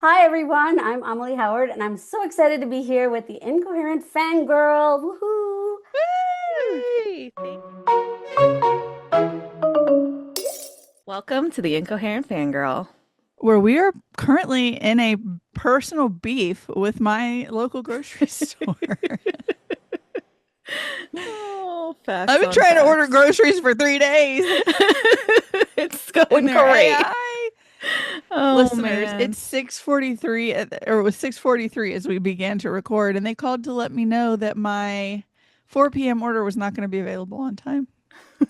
Hi everyone, I'm Amelie Howard, and I'm so excited to be here with the Incoherent Fangirl. Woohoo! Yay! Welcome to the Incoherent Fangirl. Where we are currently in a personal beef with my local grocery store. Oh, I've facts been on trying to order facts. groceries for 3 days, It's and going they're great. AI. Oh Listeners, man. it's 6:43, or it was 6:43 as we began to record, and they called to let me know that my 4 p.m. order was not going to be available on time,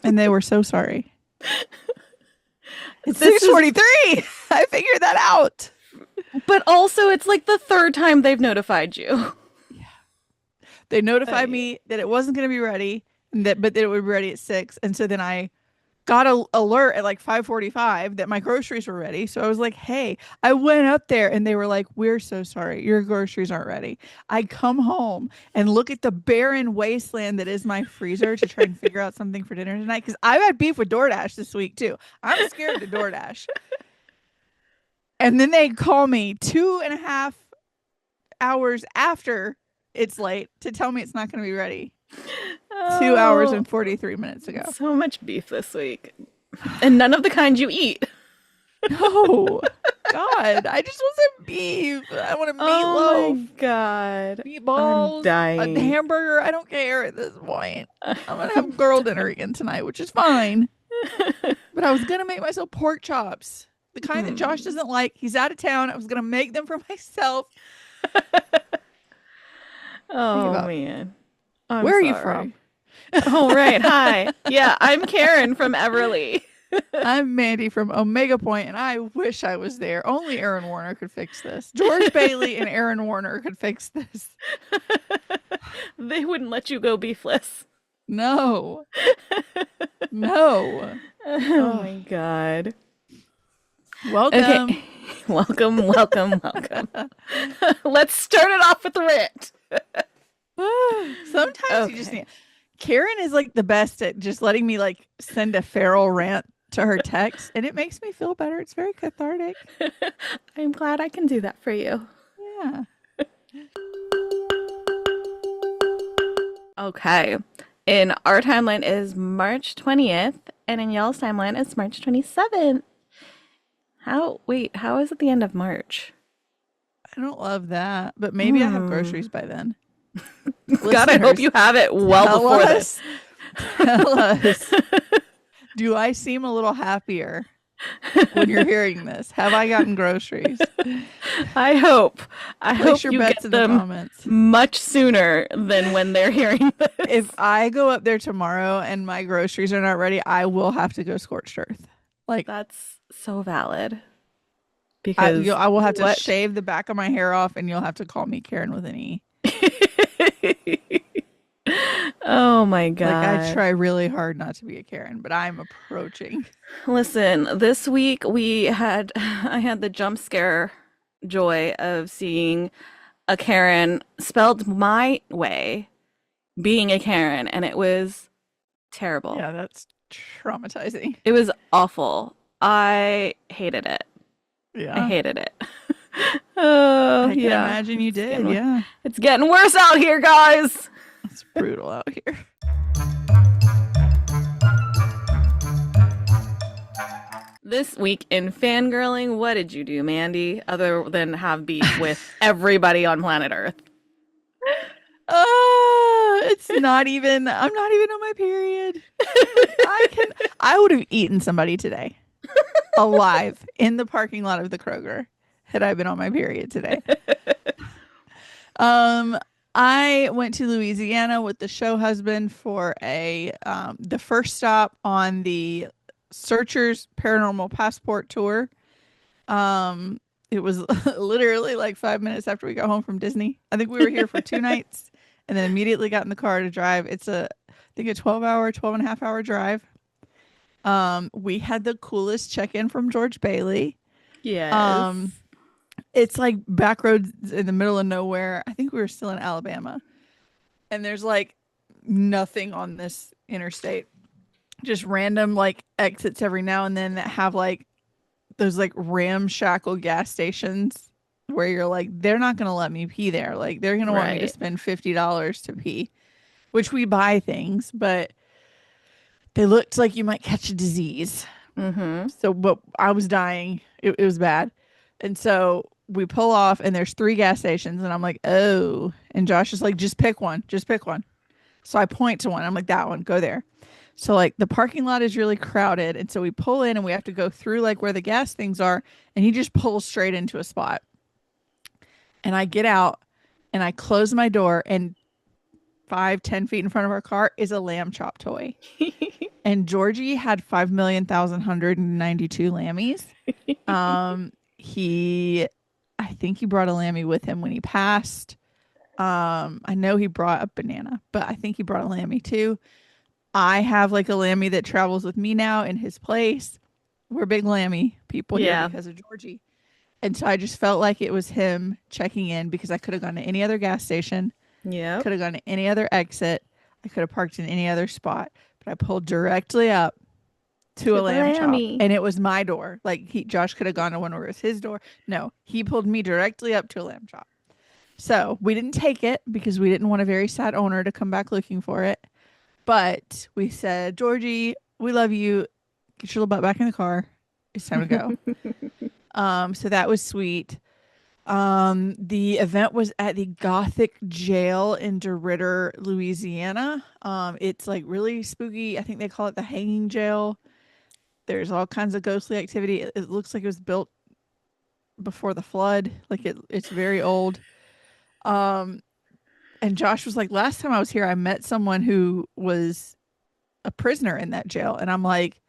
and they were so sorry. It's This is, 6:43. I figured that out. but also it's like the third time they've notified you. They notified I, me that it wasn't going to be ready, but that it would be ready at 6. And so then I got a alert at like 5:45 that my groceries were ready. So I was like, "Hey," I went up there and they were like, "We're so sorry. Your groceries aren't ready." I come home and look at the barren wasteland that is my freezer to try and figure out something for dinner tonight because I've had beef with DoorDash this week too. I'm scared to DoorDash. And then they call me 2.5 hours after it's late to tell me it's not going to be ready. 2 hours oh, and 43 minutes ago. so much beef this week. And none of the kind you eat. No, God, I just want some beef. I want a Oh my meatloaf, God. I'm meatballs, a dying. hamburger. I don't care at this point. I'm gonna have girl dinner again tonight, which is fine. But I was gonna make myself pork chops, the kind that Josh Mm. doesn't like. He's out of town. I was gonna make them for myself. I give Oh up. man. I'm Where are you from? sorry. Oh, right. Hi. Yeah, I'm Karen from Everly. I'm Mandy from Omega Point, and I wish I was there. Only Aaron Warner could fix this. George Bailey and Aaron Warner could fix this. They wouldn't let you go beefless. No, no. Oh Oh, my God. welcome. Okay. Welcome, welcome, welcome. Let's start it off with the rant. Sometimes you just Okay. need. Karen is like the best at just letting me like send a feral rant to her text, and it makes me feel better. It's very cathartic. I'm glad I can do that for you. Yeah. Okay. In our timeline is March 20th, and in y'all's timeline is March 27th. How is it the end of March? I don't love that, but maybe I have Hmm. groceries by then. God, I hope Listeners, you have it well tell before then. us, tell us, do I seem a little happier when you're hearing this? Have I gotten groceries? I hope. I Place hope your you bets get in the them comments. much sooner than when they're hearing If this. I go up there tomorrow and my groceries are not ready, I will have to go scorched earth. Like That's so valid because I will have to what? shave the back of my hair off, and you'll have to call me Karen with an E. Oh my Like I God. try really hard not to be a Karen, but I'm approaching. Listen, this week we had I had the jump scare joy of seeing a Karen spelled my way being a Karen, and it was terrible. Yeah, that's traumatizing. It was awful. I hated it. I Yeah, hated it. Oh, I can yeah. imagine you did. Yeah, It's getting worse out here, guys. it's brutal out here. This week in fangirling, what did you do, Mandy, other than have beef with everybody on planet Earth? It's not even. I'm not even on my period. Like I would have eaten somebody today, alive, in the parking lot of the Kroger, had I been on my period today. Um, I went to Louisiana with the show husband for a the first stop on the Searchers Paranormal Passport tour. It was literally like 5 minutes after we got home from Disney. I think we were here for 2 nights and then immediately got in the car to drive. It's I think a 12-hour, 12 and a half hour drive. We had the coolest check-in from George Bailey. Yes. Um, it's like back roads in the middle of nowhere. I think we were still in Alabama. And there's like nothing on this interstate. Just random like exits every now and then that have like those like ramshackle gas stations where you're like, they're not gonna let me pee there. Like they're gonna want me to Right. spend $50 to pee, which we buy things, but they looked like you might catch a disease. Mm-hmm. So, but I was dying. It was bad. And so we pull off, and there's three gas stations, and I'm like, oh. And Josh is like, just pick one, just pick one. So I point to one. I'm like, that one, go there. So like the parking lot is really crowded, and so we pull in, and we have to go through like where the gas things are, and he just pulls straight into a spot. And I get out, and I close my door, and 5, 10 feet in front of our car is a lamb chop toy. And Georgie had 5,192 lammies. He, I think he brought a lammy with him when he passed. I know he brought a banana, but I think he brought a lammy too. I have like a lammy that travels with me now in his place. We're big lammy people here Yeah. because of Georgie. And so I just felt like it was him checking in because I could have gone to any other gas station, Yep. could have gone to any other exit. I could have parked in any other spot, but I pulled directly up to To a the lamb chop, Lammy. and it was my door. Like Josh could have gone to one where it was his door. No, he pulled me directly up to a lamb chop. So we didn't take it because we didn't want a very sad owner to come back looking for it. But we said, Georgie, we love you. Get your little butt back in the car. It's time to go. So that was sweet. The event was at the Gothic Jail in DeRidder, Louisiana. It's like really spooky. I think they call it the hanging jail. There's all kinds of ghostly activity. It looks like it was built before the flood. Like it's very old. Um, and Josh was like, last time I was here, I met someone who was a prisoner in that jail. And I'm like,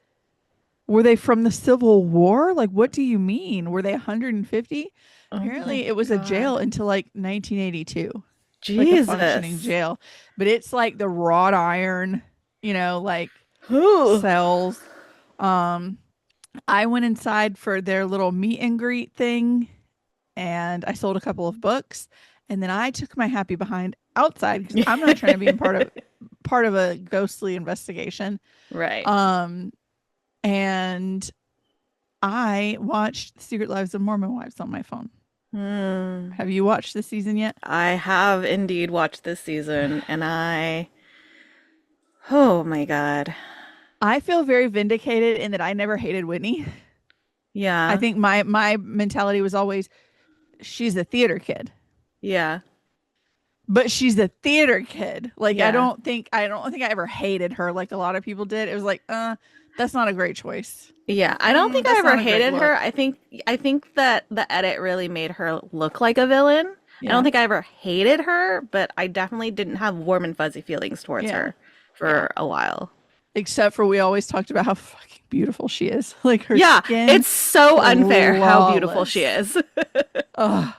were they from the Civil War? Like, what do you mean? Were they 150? Oh my Apparently, it was a jail God. until like 1982, like a functioning Jesus. jail. But it's like the wrought iron, like Ooh. cells. Um, I went inside for their little meet and greet thing, and I sold a couple of books, and then I took my happy behind outside because I'm not trying to be in part of a ghostly investigation. Right. And I watched Secret Lives of Mormon Wives on my phone. Hmm. Have you watched this season yet? I have indeed watched this season, and oh my God. I feel very vindicated in that I never hated Whitney. I Yeah. think my mentality was always she's a theater kid. Yeah. But she's a theater kid. Like I Yeah. don't think I ever hated her like a lot of people did. It was like, that's not a great choice. Yeah. I don't think I That's ever not a great hated her. look. I think that the edit really made her look like a villain. I don't Yeah. think I ever hated her, but I definitely didn't have warm and fuzzy feelings towards Yeah. her Yeah. for a while. Except for we always talked about how fucking beautiful she is. Like her Yeah, skin, it's so unfair how beautiful she flawless. is.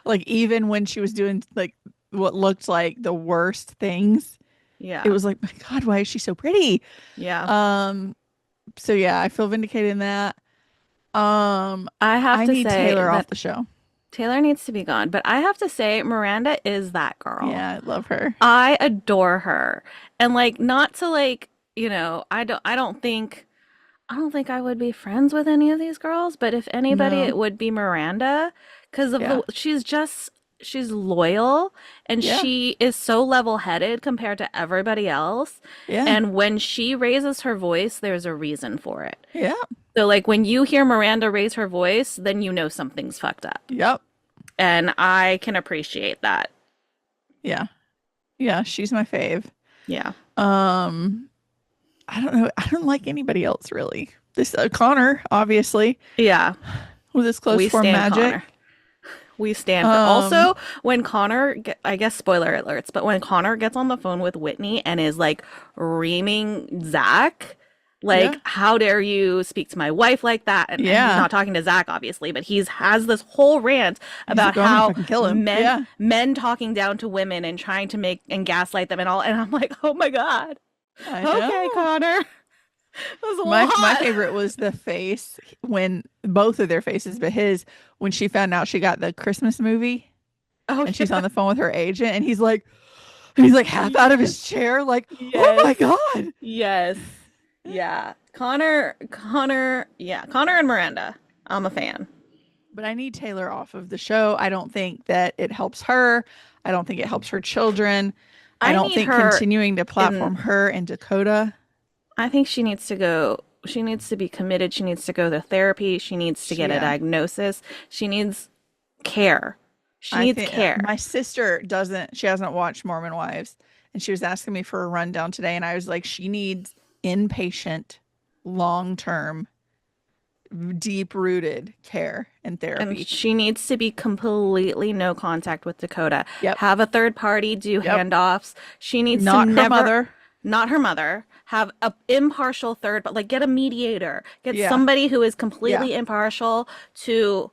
Like even when she was doing like what looked like the worst things, it Yeah. was like, my God, why is she so pretty? Yeah. Um, so yeah, I feel vindicated in that. I have I to need say Taylor off that the show. Taylor needs to be gone, but I have to say Miranda is that girl. Yeah, I love her. I adore her. And like not to like, I don't think I would be friends with any of these girls, but if anybody No. it would be Miranda because of Yeah. the she's loyal and Yeah. she is so level-headed compared to everybody else. Yeah. And when she raises her voice, there's a reason for it. Yeah. So like when you hear Miranda raise her voice, then you know something's fucked up. Yep. And I can appreciate that. Yeah. Yeah. She's my fave. Yeah. Um, I don't know. I don't like anybody else really. This Connor, obviously, Yeah. with his close We form stand magic. Connor. We stand for. Um, Also, when I guess spoiler alerts, but when Connor gets on the phone with Whitney and is like reaming Zach, yeah. like, how dare you speak to my wife like that? And he's Yeah. not talking to Zach, obviously, but he's has this whole rant He's like, about oh, I'm gonna how fucking kill him. Yeah. men talking down to women and trying to make and gaslight them and all. And I'm like, oh my God. I Okay, know. Connor. That was a little My hot. favorite was the face when both of their faces, but his when she found out she got the Christmas movie Oh and she's yeah. on the phone with her agent and he's like half out of his chair, like, oh Yes. my God. Yes. Yeah. Connor and Miranda. I'm a fan. But I need Taylor off of the show. I don't think that it helps her. I don't think it helps her children. I I don't need think her continuing to in, platform her and Dakota. I think she needs to go, she needs to be committed. She needs to go to therapy. She needs to get a Yeah. diagnosis. She needs care. She I needs think care. my sister doesn't, she hasn't watched Mormon Wives, and she was asking me for a rundown today, and I was like, she needs inpatient, long-term, deep-rooted care and And therapy. she needs to be completely no contact with Dakota. Yep. Have a third party do Yep. handoffs. She needs to Not her never, mother. not her mother, have a impartial third, but like get a mediator. Get Yeah. somebody who is Yeah. completely impartial to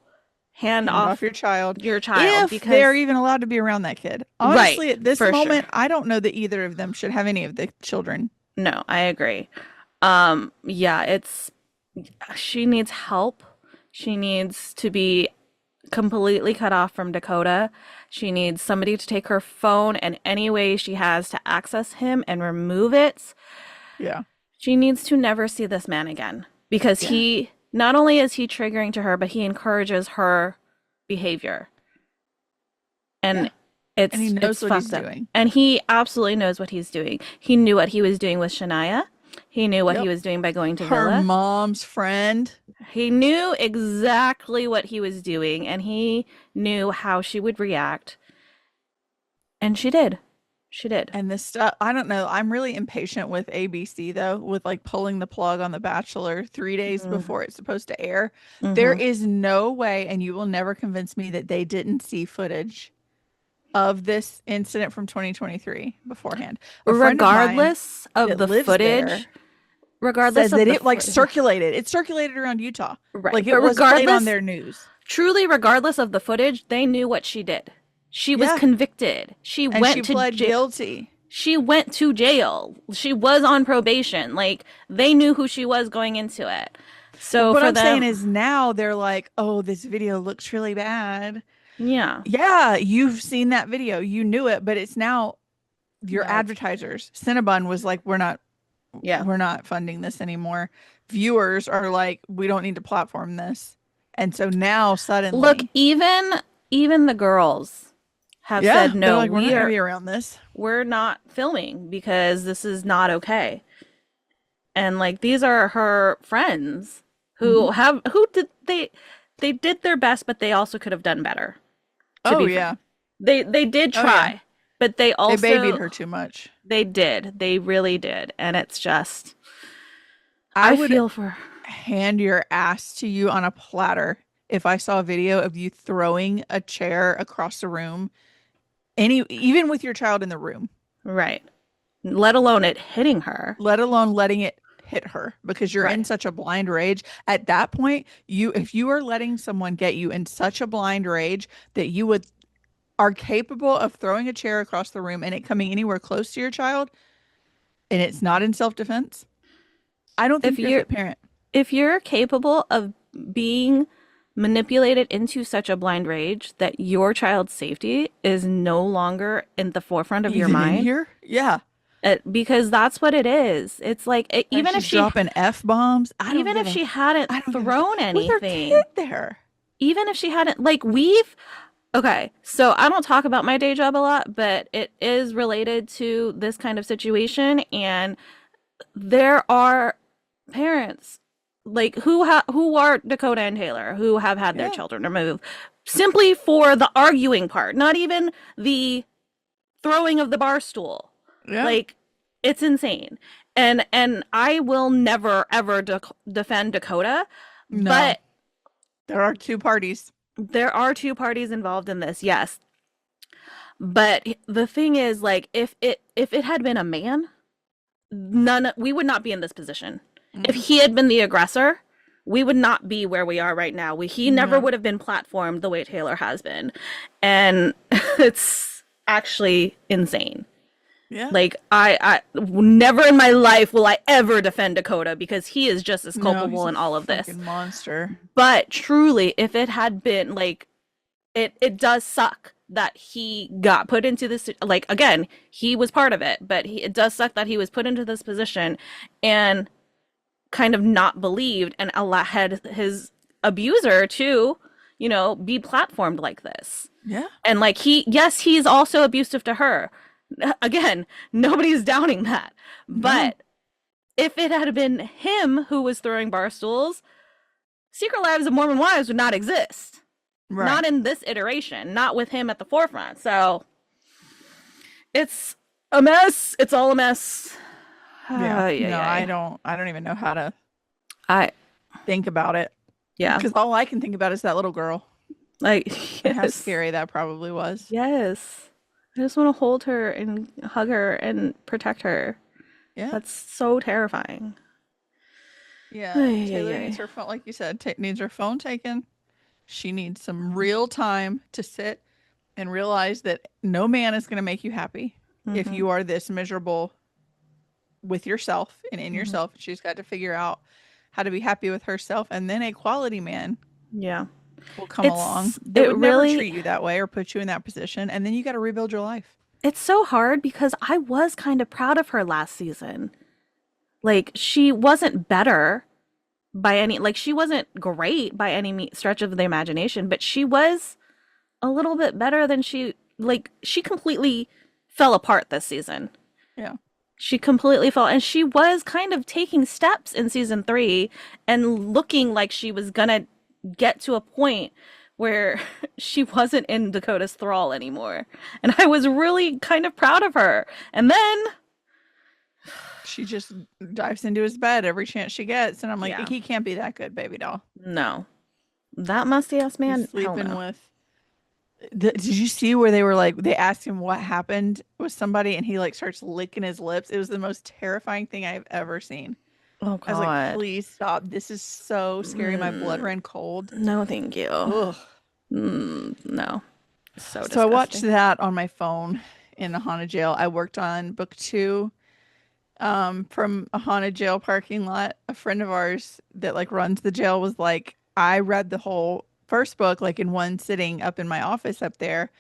hand Hand off off your child. your child If they're because even allowed to be around that kid. right, Honestly, at this for sure. moment, I don't know that either of them should have any of the children. No, I agree. Yeah, it's she needs help. She needs to be completely cut off from Dakota. She needs somebody to take her phone and any way she has to access him and remove it. Yeah. She needs to never see this man again because Yeah. he not only is he triggering to her, but he encourages her behavior. Yeah. And And he knows it's what he's fucked up. doing. And he absolutely knows what he's doing. He knew what he was doing with Shania. He knew what he Yep. was doing by going to Her Villa. mom's friend. He knew exactly what he was doing and he knew how she would react. And she did. She did. And this stuff, I don't know. I'm really impatient with ABC though, with like pulling the plug on The Bachelor 3 days Mm-hmm. before it's supposed to air. There Mm-hmm. is no way, and you will never convince me that they didn't see footage of this incident from 2023 beforehand. A friend of mine Regardless of that the lives footage, there regardless says of that the it like footage, circulated. It circulated around Utah. right? Like But it was played on regardless, their news. truly, regardless of the footage, they knew what she did. She was Yeah. convicted. And she pled guilty. She went to jail. She was on probation. Like they knew who she was going into it. Well, So what for I'm saying them, is now they're like, oh, this video looks really bad. yeah, Yeah, you've seen that video. You knew it, but it's now your now it's advertisers. Cinnabon was like, yeah. we're not funding this anymore. Viewers are like, we don't need to platform this. And so now Look, suddenly, even the girls have yeah, said they're no. like, we're not gonna be around this. We're not filming because this is not okay. And like these are her friends Mhm. who did they did their best, but they also could have done better, to Oh be yeah. frank. They did Oh yeah. try, but they They babied also her too much. they did. They really did. And it's just I I would feel for hand your ass to you on a platter if I saw a video of you throwing a chair across the room, even with your child in the room, right. Let alone it hitting her. let alone letting it hit her because you're in Right. such a blind rage. At that point, if you are letting someone get you in such a blind rage that you would are capable of throwing a chair across the room and it coming anywhere close to your child and it's not in self-defense, I don't If think you're a you're fit parent. if you're capable of being manipulated into such a blind rage that your child's safety is no longer in the forefront of your Even in mind, here? Yeah. because that's what it is. It's like And even if she's dropping F-bombs. even if she hadn't I don't give a fuck. thrown With her kid anything, there. even if she hadn't like we've okay, so I don't talk about my day job a lot, but it is related to this kind of situation and there are parents like who are Dakota and Taylor who have had their Yeah. children removed simply for the arguing part, not even the throwing of the bar stool. Yeah. Like it's insane. And I will never ever defend Dakota, No. but There are two parties. there are two parties involved in this. Yes. But the thing is like if it had been a man, we would not be in this position. If Mm. he had been the aggressor, we would not be where we are right now. He never No. would have been platformed the way Taylor has been. And it's actually insane. Yeah. Like I never in my life will I ever defend Dakota because he is just as No, he's culpable a in all of this. fucking monster. But truly, if it had been like it does suck that he got put into this like again, he was part of it, but it does suck that he was put into this position and kind of not believed and had his abuser to be platformed like this. Yeah. And like yes, he's also abusive to her. Again, nobody's doubting that. No. But if it had been him who was throwing bar stools, Secret Lives of Mormon Wives would not exist. Right. Not in this iteration, not with him at the forefront. So it's a mess. It's all a mess. Yeah. Yeah, No, yeah. I don't even know how to I think about it yeah. because all I can think about is that little girl Like and how yes. scary that probably was. Yes. I just want to hold her and hug her and protect her. Yeah. That's so terrifying. Yeah. Ay, ay, Taylor needs ay. her phone, like you said, needs her phone taken. She needs some real time to sit and realize that no man is going to make you happy if Mm-hmm. you are this miserable with yourself and in Mm-hmm. yourself. She's got to figure out how to be happy with herself, and then a quality man Yeah. will come along It's that it would never really treat you that way or put you in that position, and then you got to rebuild your life. it's so hard because I was kind of proud of her last season. Like she wasn't better by any like she wasn't great by any stretch of the imagination, but she was a little bit better than she completely fell apart this season. Yeah. She completely fell and she was kind of taking steps in season 3 and looking like she was gonna get to a point where she wasn't in Dakota's thrall anymore. And I was really kind of proud of her. And then She just dives into his bed every chance she gets, and I'm like, yeah, he can't be that good, baby doll. no. That musty ass He's man, hell sleeping no. with. Did you see where they were like they asked him what happened with somebody and he like starts licking his lips? It was the most terrifying thing I've ever seen. Oh I was like, God. please stop. This is so scary. My blood Mm, ran cold. no, thank you. Ugh. No. So So I watched disgusting. that on my phone in a haunted jail. I worked on book two from a haunted jail parking lot. A friend of ours that like runs the jail was like, I read the whole first book like in one sitting up in my office up there.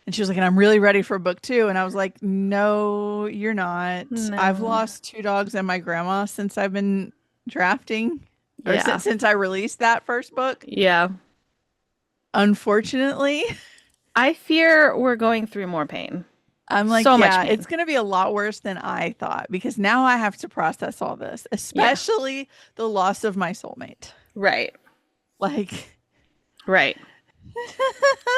And she was like, and I'm really ready for book two. And I was like, no, you're not. I've No. lost two dogs and my grandma since I've been drafting or Yeah. since I released that first book. Yeah. Unfortunately, I fear we're going through more pain. I'm like, So much yeah, it's pain. going to be a lot worse than I thought because now I have to process all this, Yeah. especially the loss of my soulmate. Right. Like, Right.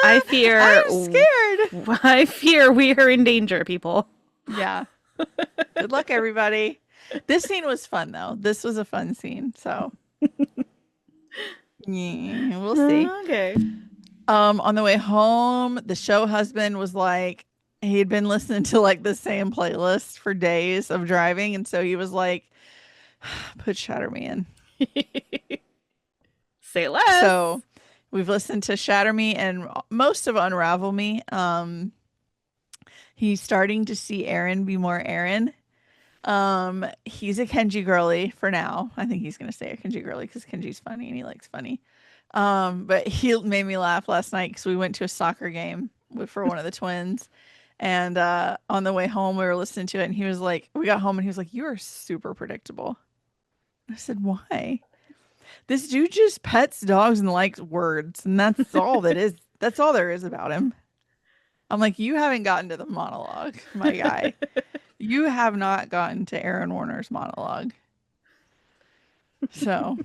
I fear I'm scared. I fear we are in danger, people. Yeah. Good luck, everybody. This scene was fun, though. This was a fun scene. So, yeah, we'll see. Okay. On the way home, the show husband was like, he'd been listening to like the same playlist for days of driving. And so he was like, put Shatter Me in. Say less. So we've listened to Shatter Me and most of Unravel Me. He's starting to see Aaron be more Aaron. He's a Kenji girly for now. I think he's gonna stay a Kenji girly because Kenji's funny and he likes funny. But he made me laugh last night because we went to a soccer game for one of the twins. And on the way home, we were listening to it, and he was like, we got home, and he was like, "You are super predictable." I said, "Why?" This dude just pets dogs and likes words, and that's all that is. That's all there is about him. I'm like, you haven't gotten to the monologue, my guy. You have not gotten to Aaron Warner's monologue. So,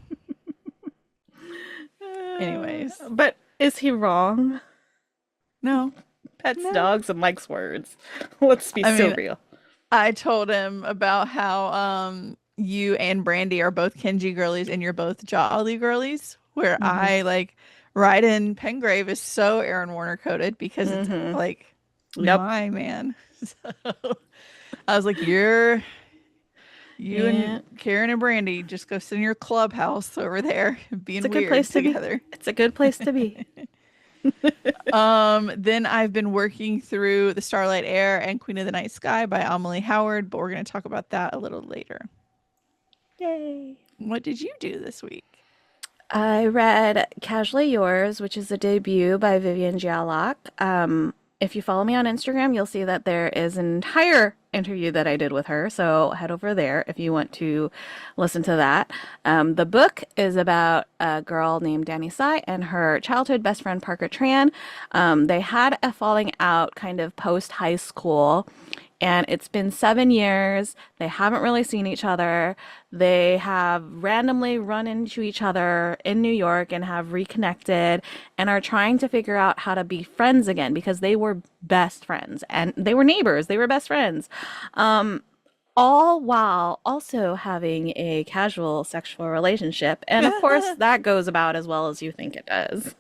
anyways, But is he wrong? no, Pets no. dogs and likes words. Let's be I so mean, real. I told him about how you and Brandy are both Kenji girlies and you're both Jolly girlies, where Mm-hmm. I like Raiden Pengrave is so Aaron Warner coded because it's Mm-hmm. like Yep. my man. So I was like, you and Yeah. Karen and Brandy just go sit in your clubhouse over there It's being a good weird place to be. together. It's a good place to be. Then I've been working through The Starlight Air and Queen of the Night Sky by Amelie Howard, but we're going to talk about that a little later. Yay. What did you do this week? I read Casually Yours, which is a debut by Vivian Gialloc. if you follow me on Instagram, you'll see that there is an entire interview that I did with her. So head over there if you want to listen to that. The book is about a girl named Danny Sai and her childhood best friend Parker Tran. They had a falling out kind of post high school, and it's been 7 years. They haven't really seen each other. They have randomly run into each other in New York and have reconnected and are trying to figure out how to be friends again because they were best friends and they were neighbors. They were best friends. All while also having a casual sexual relationship. And of course, that goes about as well as you think it does.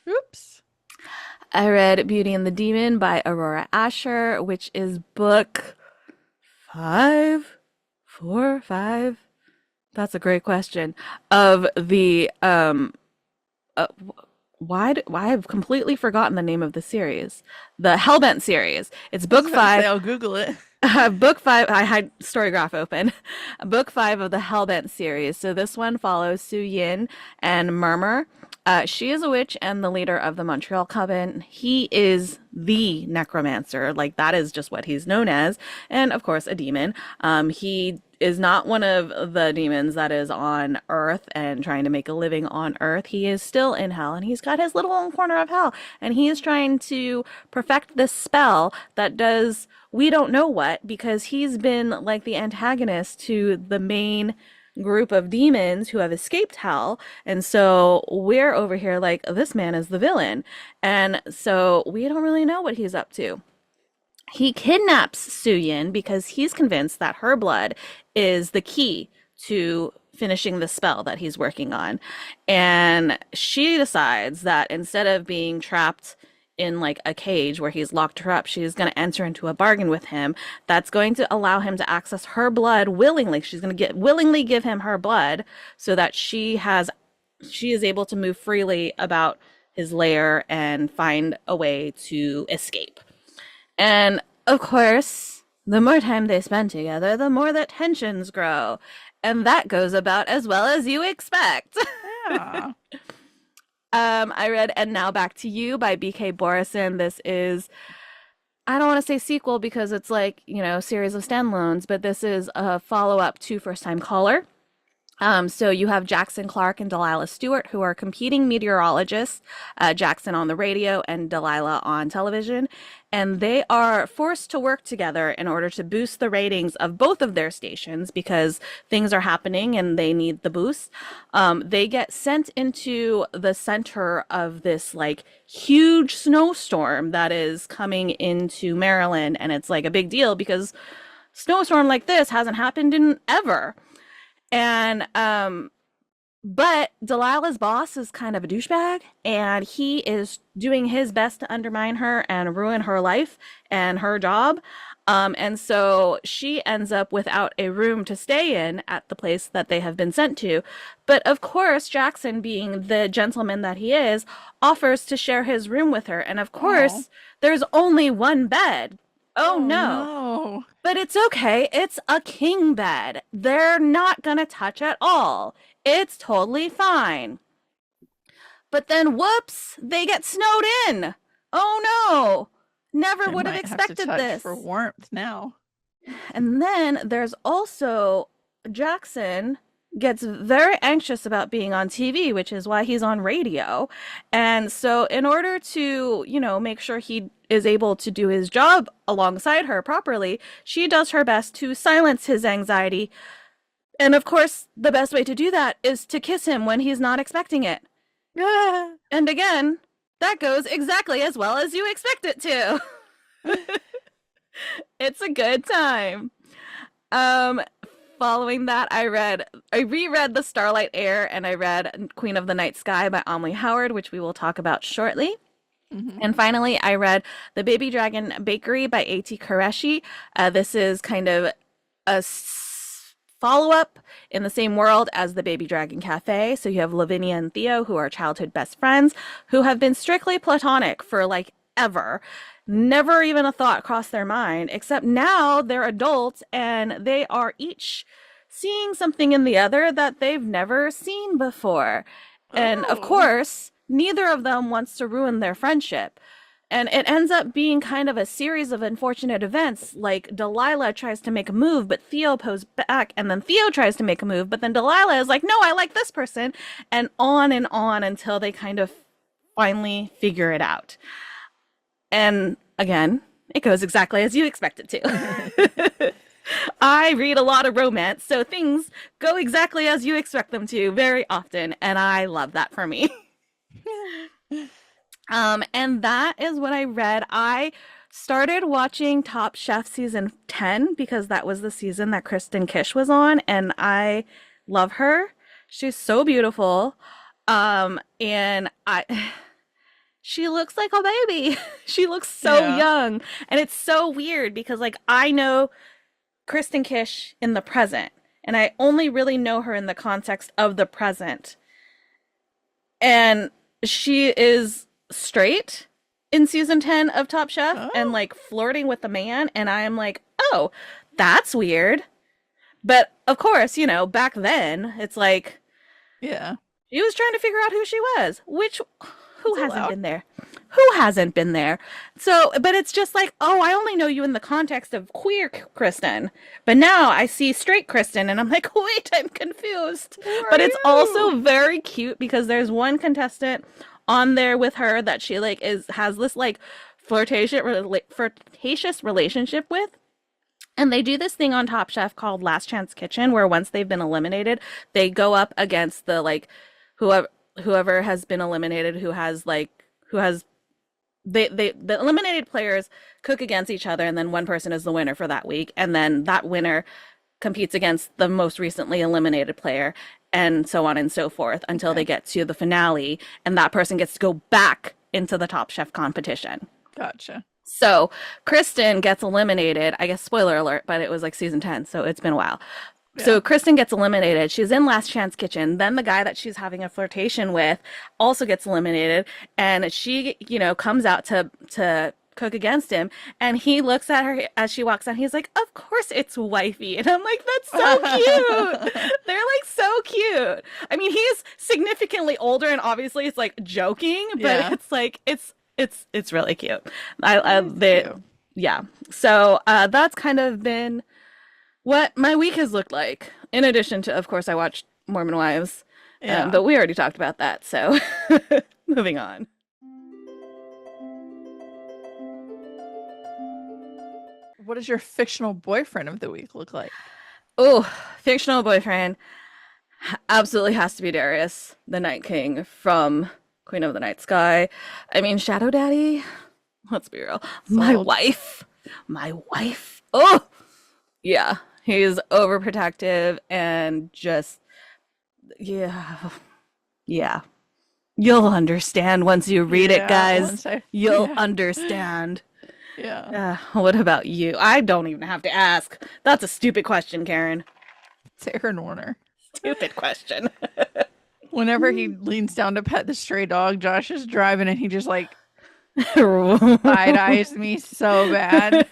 Oops. I read Beauty and the Demon by Aurora Asher, which is book five, four, five. That's a great question. Of the uh, why I've completely forgotten the name of the series, the Hellbent series. It's I was book about to say, five. I'll Google it. Book five, I had Storygraph open. Book five of the Hellbent series. So this one follows Su Yin and Murmur. She is a witch and the leader of the Montreal Coven. He is the necromancer. Like, that is just what he's known as. And of course, a demon. He is not one of the demons that is on Earth and trying to make a living on Earth. He is still in hell, and he's got his little own corner of hell. And he is trying to perfect this spell that does we don't know what, because he's been like the antagonist to the main group of demons who have escaped hell. And so we're over here like, this man is the villain. And so we don't really know what he's up to. He kidnaps Su Yin because he's convinced that her blood is the key to finishing the spell that he's working on. And she decides that instead of being trapped in like a cage where he's locked her up, she's going to enter into a bargain with him that's going to allow him to access her blood willingly. She's going to willingly give him her blood so that she is able to move freely about his lair and find a way to escape. And of course, the more time they spend together, the more that tensions grow. And that goes about as well as you expect. Yeah. I read And Now Back to You by B.K. Borison. This is, I don't want to say sequel because it's like, series of standalones, but this is a follow-up to First Time Caller. So you have Jackson Clark and Delilah Stewart, who are competing meteorologists, Jackson on the radio and Delilah on television. And they are forced to work together in order to boost the ratings of both of their stations because things are happening and they need the boost. They get sent into the center of this like huge snowstorm that is coming into Maryland. And it's like a big deal because snowstorm like this hasn't happened in ever. And but Delilah's boss is kind of a douchebag, and he is doing his best to undermine her and ruin her life and her job. And so she ends up without a room to stay in at the place that they have been sent to. But of course, Jackson, being the gentleman that he is, offers to share his room with her. And of course, there's only one bed. Oh no. But it's okay. It's a king bed. They're not gonna touch at all. It's totally fine. But then, whoops, they get snowed in. Oh no. Never would have expected this. For warmth now. And then there's also Jackson gets very anxious about being on TV, which is why he's on radio. And so in order to, make sure he is able to do his job alongside her properly, she does her best to silence his anxiety. And of course, the best way to do that is to kiss him when he's not expecting it. And again, that goes exactly as well as you expect it to. It's a good time. Following that, I reread The Starlight Heir, and I read Queen of the Night Sky by Omri Howard, which we will talk about shortly. Mm-hmm. And finally, I read The Baby Dragon Bakery by A.T. Qureshi. This is kind of a follow-up in the same world as the Baby Dragon Cafe. So you have Lavinia and Theo, who are childhood best friends, who have been strictly platonic for like ever. Never even a thought crossed their mind, except now they're adults and they are each seeing something in the other that they've never seen before. And of course, neither of them wants to ruin their friendship. And it ends up being kind of a series of unfortunate events. Like Delilah tries to make a move, but Theo pulls back, and then Theo tries to make a move, but then Delilah is like, no, I like this person, and on until they kind of finally figure it out. And again, it goes exactly as you expect it to. I read a lot of romance, so things go exactly as you expect them to very often, and I love that for me. And that is what I read. I started watching Top Chef season 10 because that was the season that Kristen Kish was on, and I love her. She's so beautiful. And she looks like a baby. She looks so young. And it's so weird because like I know Kristen Kish in the present, and I only really know her in the context of the present. And she is straight in season 10 of Top Chef and like flirting with the man, and I am like, oh, that's weird. But of course, you know, back then it's like, Yeah. she was trying to figure out who she was, who hasn't been there? Who hasn't been there? So, but it's just like, oh, I only know you in the context of queer Kristen, but now I see straight Kristen, and I'm like, wait, I'm confused. But it's also very cute because there's one contestant on there with her that she like has this like flirtatious relationship with. And they do this thing on Top Chef called Last Chance Kitchen, where once they've been eliminated, they go up against the like whoever has been eliminated, who has the eliminated players cook against each other, and then one person is the winner for that week, and then that winner competes against the most recently eliminated player, and so on and so forth until they get to the finale, and that person gets to go back into the Top Chef competition. Gotcha. So Kristen gets eliminated. I guess spoiler alert, but it was like season 10, so it's been a while. Yeah. So Kristen gets eliminated. She's in Last Chance Kitchen. Then the guy that she's having a flirtation with also gets eliminated, and she, you know, comes out to cook against him, and he looks at her as she walks out. He's like, "Of course it's wifey," and I'm like, "That's so cute." They're like so cute. I mean, he's significantly older, and obviously it's like joking, but it's like it's really cute. Yeah. So that's kind of been what my week has looked like. In addition to, of course, I watched Mormon Wives, but we already talked about that. So moving on. What does your fictional boyfriend of the week look like? Oh, fictional boyfriend absolutely has to be Darius, the Night King from Queen of the Night Sky. I mean, Shadow Daddy. Let's be real. My wife. Oh, yeah. He's overprotective and just, yeah. You'll understand once you read it, guys. You'll understand. Yeah. What about you? I don't even have to ask. That's a stupid question, Karen. It's Aaron Warner. Stupid question. Whenever he leans down to pet the stray dog, Josh is driving and he just like side-eyes me so bad.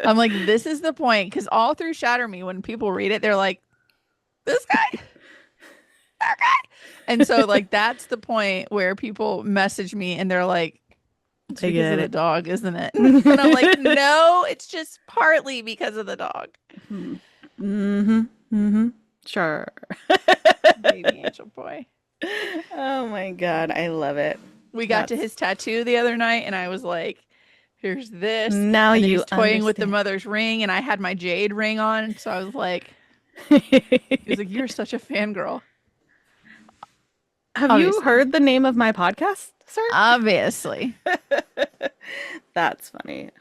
I'm like, this is the point, because all through Shatter Me, when people read it, they're like, this guy, that guy. And so like that's the point where people message me and they're like, it's because of the dog, isn't it? And I'm like, no, it's just partly because of the dog. Sure. Baby angel boy. Oh my God, I love it. We got to his tattoo the other night, and I was like, here's this. Now and you he's toying with the mother's ring, and I had my jade ring on, so I was like, he's like, you're such a fangirl. Have you heard the name of my podcast, sir? Obviously. That's funny.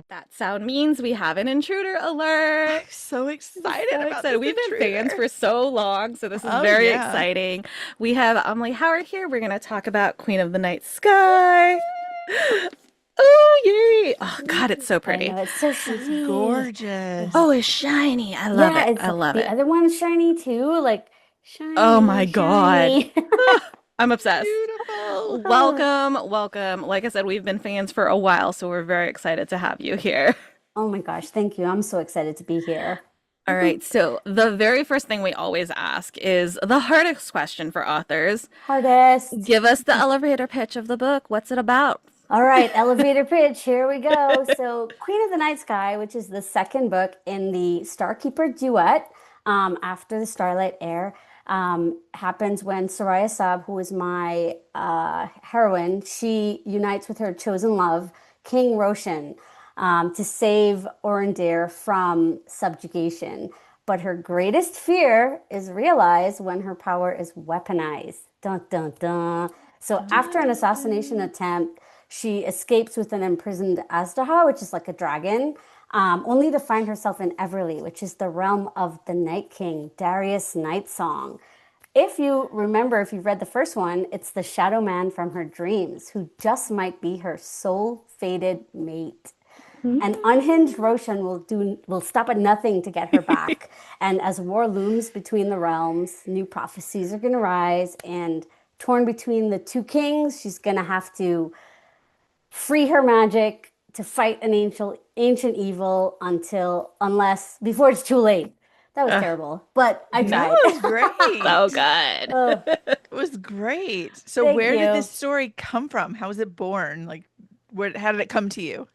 That sound means we have an intruder alert. I'm so excited about this. We've been fans for so long, so this is very exciting. We have Amelie Howard here. We're going to talk about Queen of the Night Sky. Oh, yay. Oh, God, it's so pretty. I know, it's so shiny. Gorgeous. Oh, it's shiny. I love it. I love it. The other one's shiny too, like shiny. Oh my God. I'm obsessed. Beautiful. Welcome. Like I said, we've been fans for a while, so we're very excited to have you here. Oh my gosh, thank you. I'm so excited to be here. All right, so the very first thing we always ask is the hardest question for authors. Hardest. Give us the elevator pitch of the book. What's it about? All right, elevator pitch. Here we go. So, Queen of the Night Sky, which is the second book in the Starkeeper duet, after the Starlight Heir, happens when Soraya Sab, who is my heroine, she unites with her chosen love, King Roshan, to save Orondir from subjugation. But her greatest fear is realized when her power is weaponized. Dun dun dun. So after an assassination attempt, she escapes with an imprisoned Azdaha, which is like a dragon, only to find herself in Everly, which is the realm of the Night King, Darius Nightsong. If you remember, if you've read the first one, it's the shadow man from her dreams who just might be her soul-fated mate. An unhinged Roshan will stop at nothing to get her back. And as war looms between the realms, new prophecies are going to rise, and torn between the two kings, she's going to have to free her magic to fight an ancient evil unless before it's too late. That was Ugh, terrible, but I No, tried. it was so great. good. Oh, It was great. So thank where did this you. story come from? How was it born? Like, how did it come to you?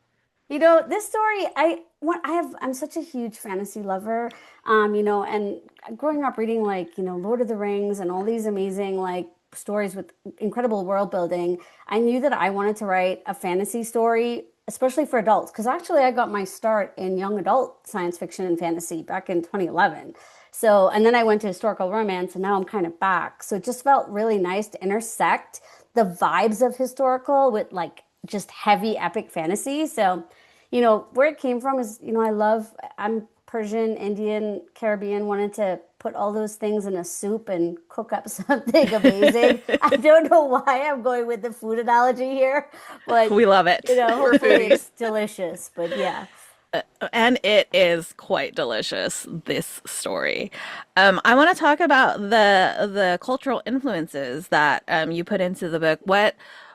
This story, I'm such a huge fantasy lover, and growing up reading like, Lord of the Rings and all these amazing like stories with incredible world building, I knew that I wanted to write a fantasy story, especially for adults, because actually I got my start in young adult science fiction and fantasy back in 2011. So, and then I went to historical romance and now I'm kind of back. So it just felt really nice to intersect the vibes of historical with like just heavy epic fantasy. So, where it came from is, I'm Persian, Indian, Caribbean, wanted to put all those things in a soup and cook up something amazing. I don't know why I'm going with the food analogy here, but We love it. We're hopefully foodies. it's delicious. But yeah. And it is quite delicious, this story. I want to talk about the cultural influences that you put into the book.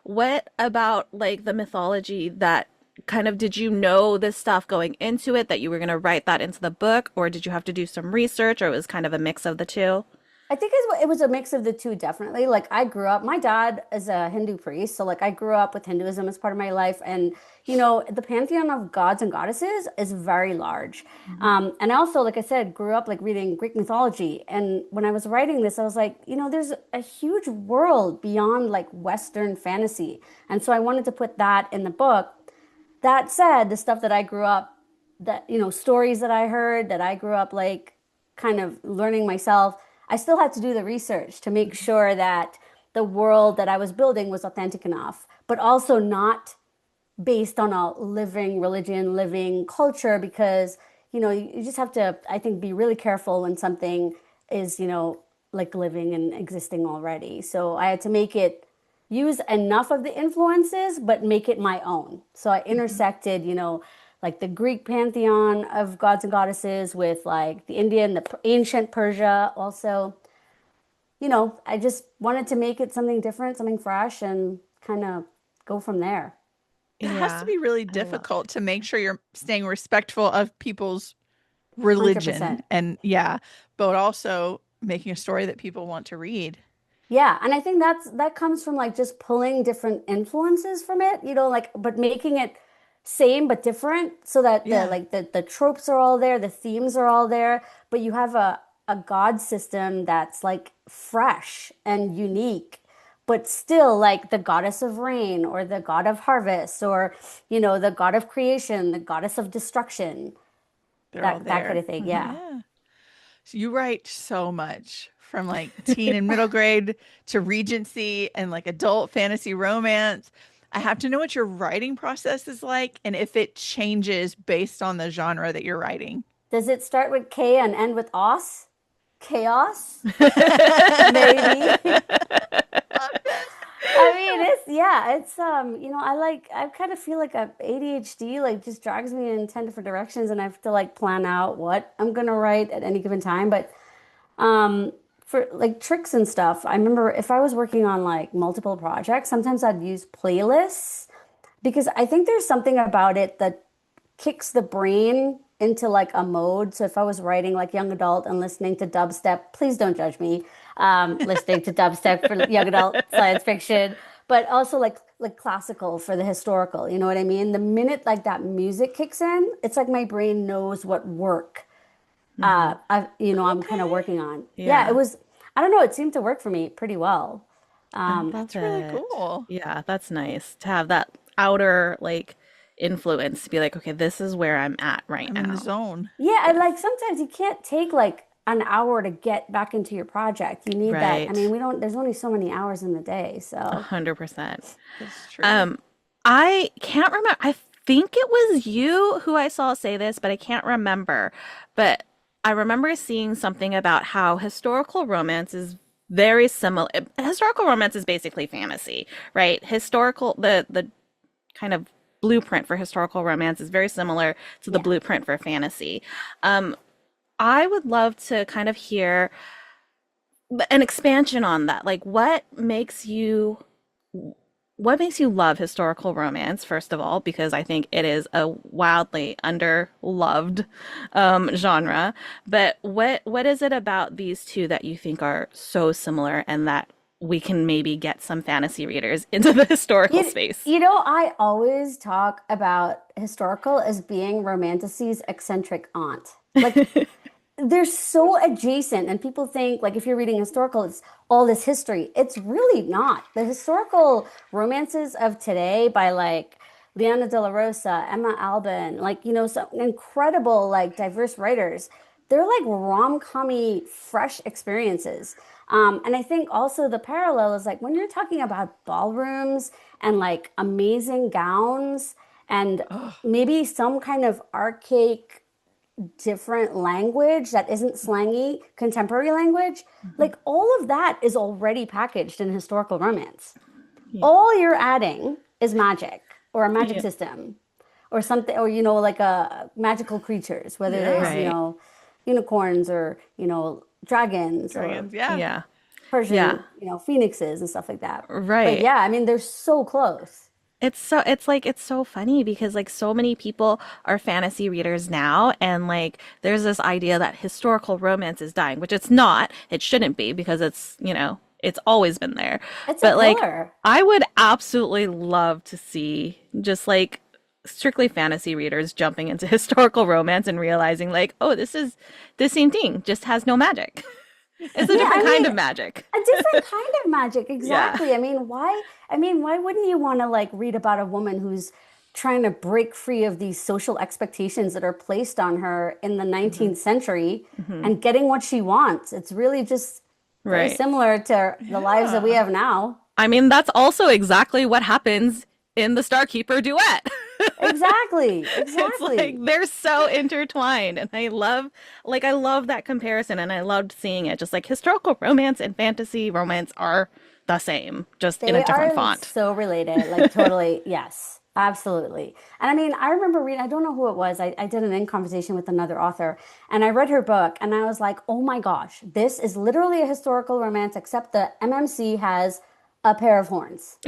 What about like the mythology that kind of did you know this stuff going into it that you were going to write that into the book, or did you have to do some research, or it was kind of a mix of the two? I think it was a mix of the two, definitely. Like I grew up, my dad is a Hindu priest, so like I grew up with Hinduism as part of my life, and the pantheon of gods and goddesses is very large. And I also, like I said, grew up like reading Greek mythology, and when I was writing this, I was like, there's a huge world beyond like Western fantasy, and so I wanted to put that in the book. That said, the stuff that I grew up, that, stories that I heard, that I grew up like kind of learning myself, I still had to do the research to make sure that the world that I was building was authentic enough, but also not based on a living religion, living culture, because, you just have to, I think, be really careful when something is, like living and existing already. So I had to make it use enough of the influences, but make it my own. So I Mhm. intersected, like the Greek pantheon of gods and goddesses with like the Indian, the ancient Persia also. I just wanted to make it something different, something fresh, and kind of go from there. It has to Yeah, be really I love difficult to make sure you're staying respectful of people's religion 100%. and yeah, but also making a story that people want to read. Yeah, and I think that comes from like just pulling different influences from it, like but making it same but different so that the Yeah. like the tropes are all there, the themes are all there, but you have a god system that's like fresh and unique, but still like the goddess of rain or the god of harvest or the god of creation, the goddess of destruction, They're all that kind there. of thing. Yeah. Yeah. So you write so much from like teen and middle grade to Regency and like adult fantasy romance. I have to know what your writing process is like and if it changes based on the genre that you're writing. Does it start with K and end with os? Chaos? Maybe. Love this. I mean, I kind of feel like a ADHD like just drags me in 10 different directions and I have to like plan out what I'm gonna write at any given time. But um for like tricks and stuff, I remember if I was working on like multiple projects, sometimes I'd use playlists because I think there's something about it that kicks the brain into like a mode. So if I was writing like young adult and listening to dubstep, please don't judge me. Listening to dubstep for young adult science fiction, but also like classical for the historical. You know what I mean? The minute like that music kicks in, it's like my brain knows what work Hmm. I'm kind of Okay. working on. Yeah, it Yeah. was, I don't know, it seemed to work for me pretty well. I love That's really it. cool. Yeah, that's nice to have that outer like influence to be like, okay, this is where I'm at right I'm in the now. zone. Yeah, I Yes. like sometimes you can't take like an hour to get back into your project. You need that. I Right. mean, there's only so many hours in the day. So, 100%. That's true. Um, I can't remember. I think it was you who I saw say this, but I can't remember. But I remember seeing something about how historical romance is very similar. Historical romance is basically fantasy, right? The kind of blueprint for historical romance is very similar to the yeah. blueprint for fantasy. Um, I would love to kind of hear an expansion on that. Like, what makes you love historical romance, first of all, because I think it is a wildly underloved genre. But what is it about these two that you think are so similar and that we can maybe get some fantasy readers into the historical You, space? you know, I always talk about historical as being Romantasy's eccentric aunt. Like they're so adjacent, and people think like if you're reading historical, it's all this history. It's really not. The historical romances of today by like Liana de la Rosa, Emma Albin, like some incredible like diverse writers. They're like rom-commy, fresh experiences. And I think also the parallel is like when you're talking about ballrooms and like amazing gowns and Oh, maybe some kind of archaic different language that isn't slangy contemporary language, Mhm. like all of that is already packaged in historical romance. Yeah. All you're adding is magic or a magic Yeah. system or something, or like a magical creatures, whether there's, yeah. Right. unicorns or, dragons or Dragons. Yeah. Yeah. Persian, Yeah. phoenixes and stuff like that. But Right. yeah, I mean, they're so close. It's so funny because like so many people are fantasy readers now and like there's this idea that historical romance is dying, which it's not. It shouldn't be because it's always been there. It's a But like pillar. I would absolutely love to see just like strictly fantasy readers jumping into historical romance and realizing like, oh, this same thing just has no magic. It's a Yeah, different I kind mean, of magic. a different kind of magic, Yeah. exactly. I mean, why wouldn't you want to like read about a woman who's trying to break free of these social expectations that are placed on her in the Hmm. 19th century Hmm. and getting what she wants? It's really just very Right. similar to the lives that we Yeah. have now. I mean, that's also exactly what happens in the Starkeeper duet. Exactly, It's like exactly. they're so intertwined and I love that comparison and I loved seeing it. Just like historical romance and fantasy romance are the same, just in a They different are font. so related, like totally, yes, absolutely. And I mean, I remember reading, I don't know who it was. I did an in conversation with another author and I read her book and I was like, oh my gosh, this is literally a historical romance, except the MMC has a pair of horns.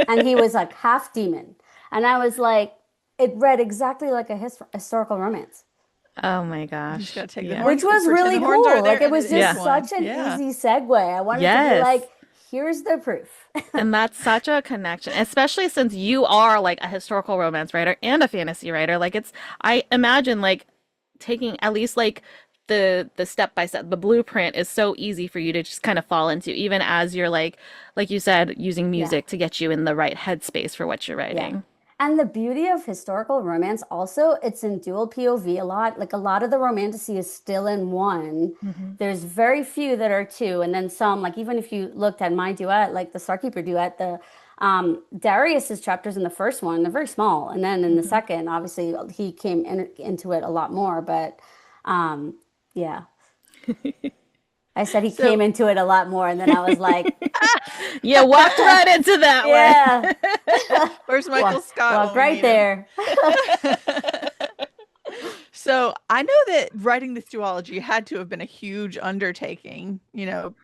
And he was like half demon. And I was like, it read exactly like a historical romance, Oh my You just gosh. gotta take the Yeah. which horns, was pretend the really horns are cool. there, Like it and it was is Yeah. just one. such an Yeah. easy segue. I wanted to be Yes. like, here's the proof. And that's such a connection, especially since you are like a historical romance writer and a fantasy writer. Like I imagine like taking at least like the step by step, the blueprint is so easy for you to just kind of fall into, even as you're like you said, using Yeah. music to get you in the right headspace for what you're Yeah. writing. And the beauty of historical romance also, it's in dual POV a lot. Like a lot of the romantasy is still in one. Hmm. There's very few that are two, and then some, like even if you looked at my duet, like the Starkeeper duet, the Darius's chapters in the first one, they're very small. And then in the Hmm. second, obviously he came into it a lot more. But yeah, I said he came So into it a lot more, and then I was like, You walked right into that yeah, one. where's Michael walk, Scott walk when we right need him? there. So I know that writing this duology had to have been a huge undertaking,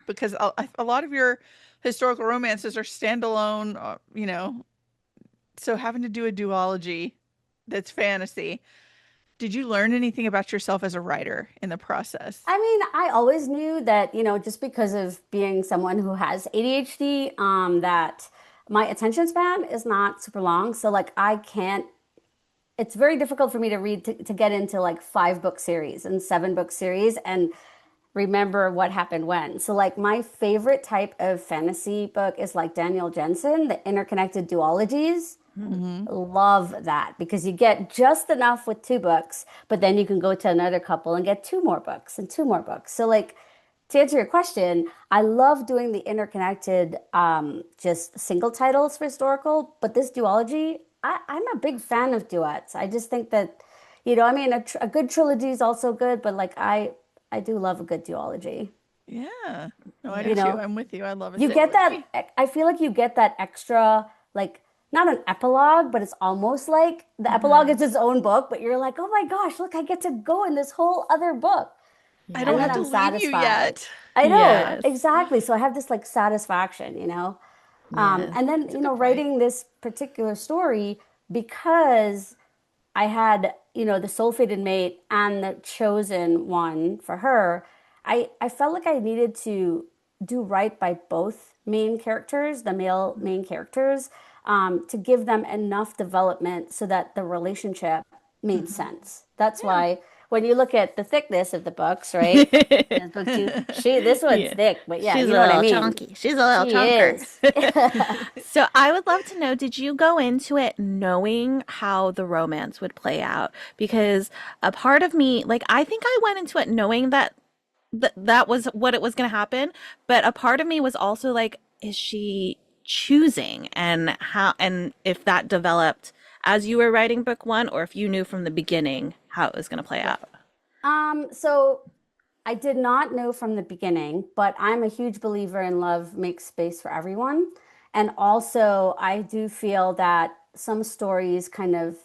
because a lot of your historical romances are standalone, so having to do a duology that's fantasy. Did you learn anything about yourself as a writer in the process? I mean, I always knew that, just because of being someone who has ADHD, that my attention span is not super long. So like I can't, it's very difficult for me to read to get into like 5 book series and 7 book series and remember what happened when. So like my favorite type of fantasy book is like Daniel Jensen, the interconnected duologies. Hmm. Love that because you get just enough with 2 books, but then you can go to another couple and get 2 more books and 2 more books. So like to answer your question, I love doing the interconnected just single titles for historical, but this duology, I'm a big fan of duets. I just think that, I mean, a good trilogy is also good, but like I do love a good duology. Yeah. No, I do You Yeah. too. know, I'm with you. I love a you get trilogy. that, I feel like you get that extra, like, not an epilogue, but it's almost like the epilogue Hmm. is its own book, but you're like, oh my gosh, look, I get to go in this whole other book. I And don't then have to I'm Yes. leave you satisfied. yet. I know, Yes. exactly. So I have this like satisfaction. Yes. And then, That's a good point. writing this particular story because I had, the soul-fated mate and the chosen one for her. I felt like I needed to do right by both main characters, the male main characters, to give them enough development so that the relationship made Hmm. sense. That's Yeah. why when you look at the thickness of the books, right? This book too, this one's Yeah. thick, but yeah, She's you a know what I little mean. chunky. She's a little She chunker. is. So I would love to know, did you go into it knowing how the romance would play out? Because a part of me, like, I think I went into it knowing that that was what it was going to happen, but a part of me was also like, is she choosing, and how, and if that developed as you were writing book one, or if you knew from the beginning how it was going to play out. So I did not know from the beginning, but I'm a huge believer in love makes space for everyone. And also, I do feel that some stories kind of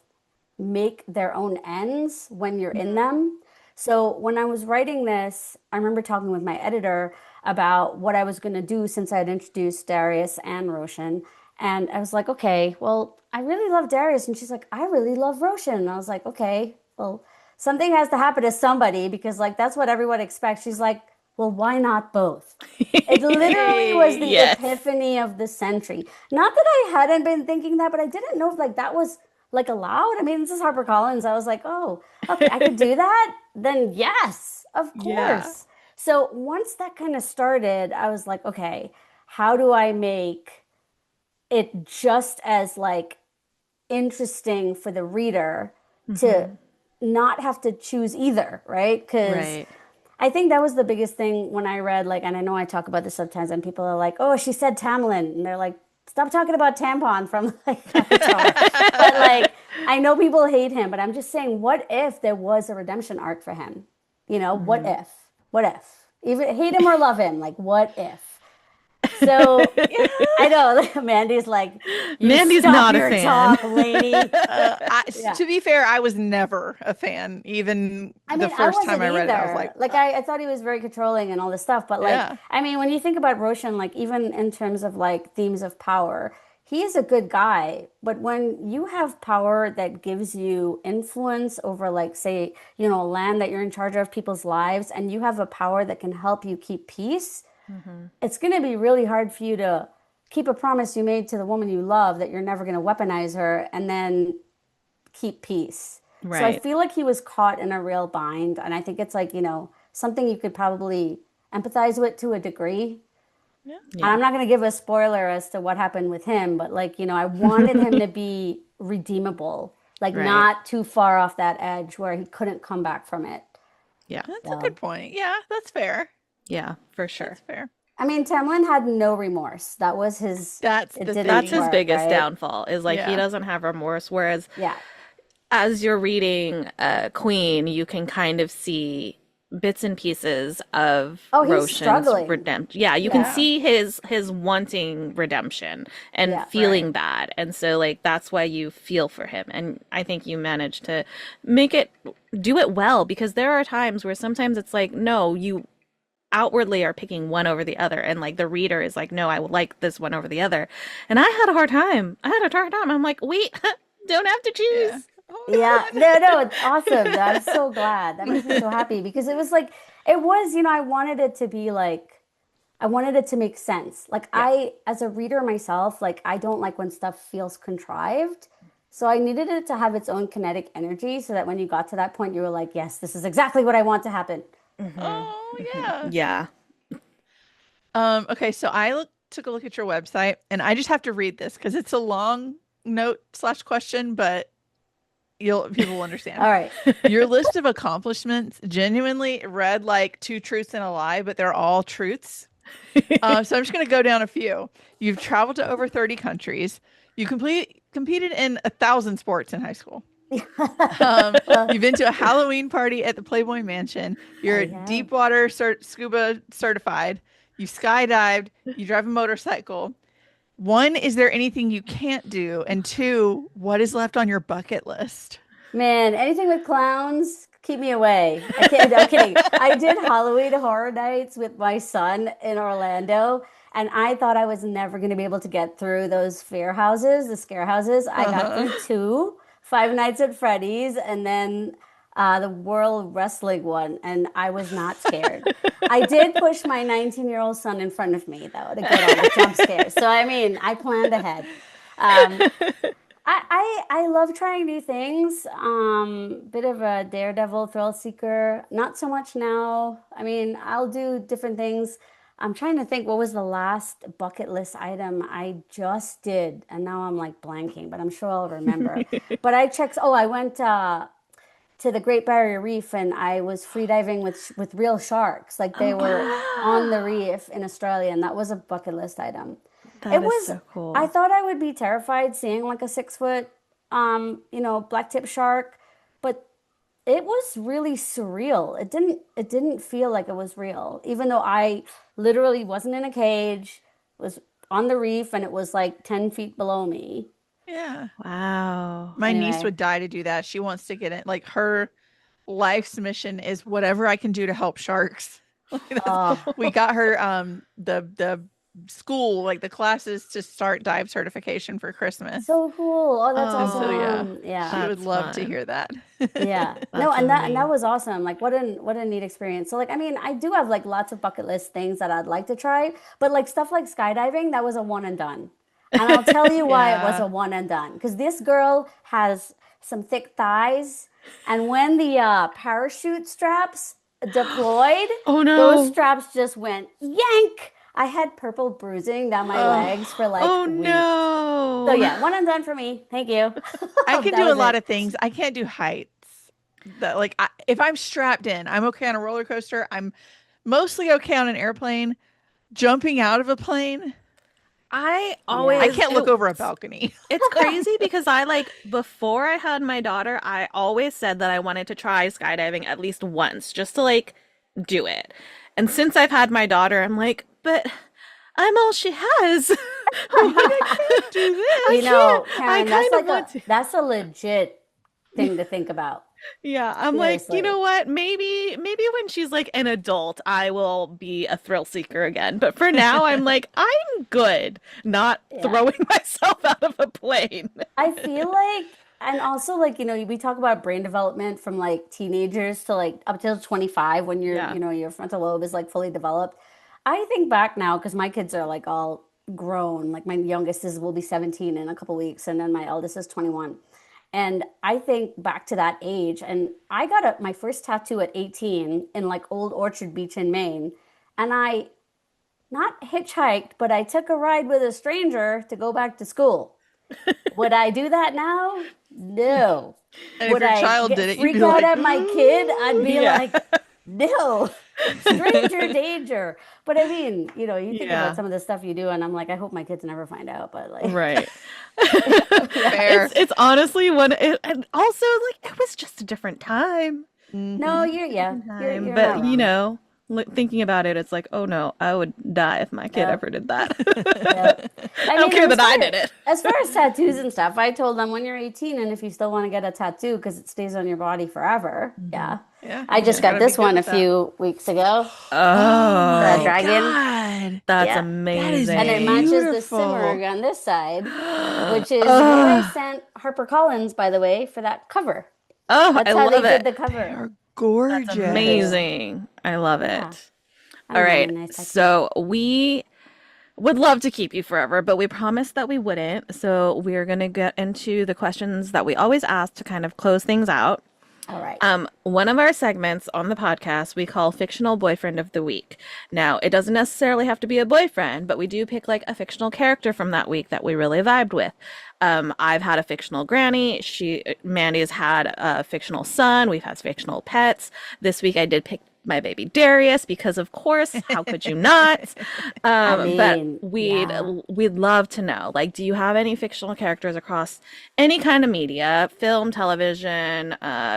make their own ends when you're in Hmm. them. So when I was writing this, I remember talking with my editor about what I was going to do since I had introduced Darius and Roshan. And I was like, okay, well, I really love Darius. And she's like, I really love Roshan. And I was like, okay, well, something has to happen to somebody because, like, that's what everyone expects. She's like, well, why not both? It literally was the Yes. epiphany of the century. Not that I hadn't been thinking that, but I didn't know if like that was like allowed. I mean, this is HarperCollins. I was like, oh, okay, I could do that. Then yes, of Yeah. course. So once that kind of started, I was like, okay, how do I make it just as like interesting for the reader to Hmm. not have to choose either, right? Because Right. I think that was the biggest thing when I read, like, and I know I talk about this sometimes, and people are like, oh, she said Tamlin. And they're like, stop talking about tampon from like Avatar. But like, I know people hate him, but I'm just saying, what if there was a redemption arc for him? What Mhm. if? What if? Even hate him or love him, like, what if? So Yeah. I know Mandy's like, you Mandy's stop not a your fan. talk, lady. Yeah. To be fair, I was never a fan. Even I the mean, I first time wasn't I read it, I was either. like, Like, I thought he was very controlling and all this stuff. But, like, yeah. I mean, when you think about Roshan, like, even in terms of like themes of power, he is a good guy. But when you have power that gives you influence over, like, say, land that you're in charge of, people's lives, and you have a power that can help you keep peace, Hmm. it's going to be really hard for you to keep a promise you made to the woman you love that you're never going to weaponize her and then keep peace. So I Right. feel like he was caught in a real bind. And I think it's like, something you could probably empathize with to a degree. Yeah. And Yeah. I'm not going to give a spoiler as to what happened with him, but like, I wanted him to be redeemable, like Right. not too far off that edge where he couldn't come back from it. Yeah. That's a good So, point. Yeah, that's fair. Yeah, for sure. That's fair. I mean, Tamlin had no remorse. That was his, That's it the didn't That's thing. his work, biggest right? downfall is like he Yeah. doesn't have remorse. Whereas Yeah. as you're reading Queen, you can kind of see bits and pieces of Oh, he's Roshan's struggling. redemption. Yeah, you can Yeah. Yeah. see his wanting redemption and Yeah. Right. feeling bad. And so like that's why you feel for him. And I think you managed to make it do it well because there are times where sometimes it's like, no, you outwardly are picking one over the other and like the reader is like, no, I would like this one over the other. And I had a hard time. I had a hard time. I'm like, wait, don't have to Yeah. choose. Oh Yeah, God. no, it's awesome. I'm so glad. That makes me so happy because it was like, it was, I wanted it to be like, I wanted it to make sense. Like Yeah. as a reader myself, like I don't like when stuff feels contrived. So I needed it to have its own kinetic energy so that when you got to that point, you were like, yes, this is exactly what I want to happen. Oh yeah. Yeah. Okay, so took a look at your website, and I just have to read this because it's a long note slash question, but you'll people will understand. All right. Your list of accomplishments genuinely read like two truths and a lie, but they're all truths. So I'm just going to go down a few. You've traveled to over 30 countries. You competed in 1,000 sports in high school. You've been to a Halloween party at the Playboy Mansion. You're I have. deep water scuba certified. You skydived. You drive a motorcycle. One, is there anything you can't do? And two, what is left on your bucket list? Man, anything with clowns, keep me away. I can't, I'm kidding. I did Halloween Horror Nights with my son in Orlando, and I thought I was never going to be able to get through those fear houses, the scare houses. I got Uh-huh. through two, Five Nights at Freddy's, and then the World Wrestling one, and I was not scared. I did push my 19-year-old son in front of me, though, to get all the jump scares. So, I mean, I planned ahead. Um, I love trying new things. Bit of a daredevil thrill seeker. Not so much now. I mean, I'll do different things. I'm trying to think what was the last bucket list item I just did, and now I'm like blanking, but I'm sure I'll remember. But I checked. Oh, I went to the Great Barrier Reef, and I was free diving with real sharks. Like they Oh, were on the wow. reef in Australia, and that was a bucket list item. That It is was, so I cool. thought I would be terrified seeing like a 6 foot, black tip shark, but it was really surreal. It didn't feel like it was real, even though I literally wasn't in a cage, was on the reef, and it was like 10 feet below me. Yeah. Wow. My niece Anyway, would die to do that. She wants to get it. Like her life's mission is whatever I can do to help sharks. oh, We got her the school, like the classes to start dive certification for Christmas. so cool. Oh, that's And so Oh, yeah, awesome. Yeah. she would that's love to fun. hear that. Yeah. No, That's and that amazing. was awesome. Like what a neat experience. So like I mean, I do have like lots of bucket list things that I'd like to try, but like stuff like skydiving, that was a one and done. And I'll tell you why it was Yeah. a one and done. Because this girl has some thick thighs, and when the parachute straps deployed, Oh those no. straps just went yank. I had purple bruising down my Oh, legs for like Oh weeks. So no. yeah, one and done for me. Thank you. I can That do a was lot it. of things. I can't do heights. If I'm strapped in, I'm okay on a roller coaster. I'm mostly okay on an airplane. Jumping out of a plane, I I Yeah. always can't look over a balcony. it's crazy because I like before I had my daughter, I always said that I wanted to try skydiving at least once just to like do it. And since I've had my daughter, I'm like, but I'm all she has. Right? I can't do You this. know, I Karen, kind of want to. that's a legit thing to think about. Yeah, I'm like, you Seriously. know what? Maybe when she's like an adult, I will be a thrill seeker again. But for now, I'm like, I'm good not Yeah. throwing myself out of a plane. I feel like, and also like, we talk about brain development from like teenagers to like up till 25 when Yeah. your frontal lobe is like fully developed. I think back now because my kids are like all grown. Like my youngest will be 17 in a couple weeks, and then my eldest is 21. And I think back to that age, and I got my first tattoo at 18 in like Old Orchard Beach in Maine. And I not hitchhiked, but I took a ride with a stranger to go back to school. Would I do that now? No. And if Would your I child get did it, you'd freak be out like, at my kid? I'd be Yeah. like, no, stranger danger. But I mean, you think about Yeah. some of the stuff you do, and I'm like, I hope my kids never find out. But like, Right. yeah. fair. It's honestly one and also like it was just a different time. No, Hmm. you're yeah, you're Time. you're But not you wrong. know, thinking about it, it's like, oh no, I would die if my kid Yep. ever did that. Yep. I I don't mean, care that I did it. as far as tattoos and stuff, I told them when you're 18 and if you still want to get a tattoo because it stays on your body forever. Hmm. Yeah. Yeah, I you just just got gotta be this good one a with that. few weeks ago. Oh The my Oh, dragon. God. that's Yeah. That is And it amazing. matches the beautiful. Simmerg on this side, which is what I Oh, sent HarperCollins, by the way, for that cover. oh, I That's how they love did it. the They cover. are That's gorgeous. amazing. I love Yeah. it. I All want a right. nice tattoo. So we would love to keep you forever, but we promised that we wouldn't. So we're going to get into the questions that we always ask to kind of close things out. All right. One of our segments on the podcast we call Fictional Boyfriend of the Week. Now, it doesn't necessarily have to be a boyfriend, but we do pick like a fictional character from that week that we really vibed with. I've had a fictional granny. Mandy's had a fictional son. We've had fictional pets. This week I did pick my baby Darius because of course, how could you not? I But mean, we'd yeah. we'd love to know, like, do you have any fictional characters across any kind of media, film, television,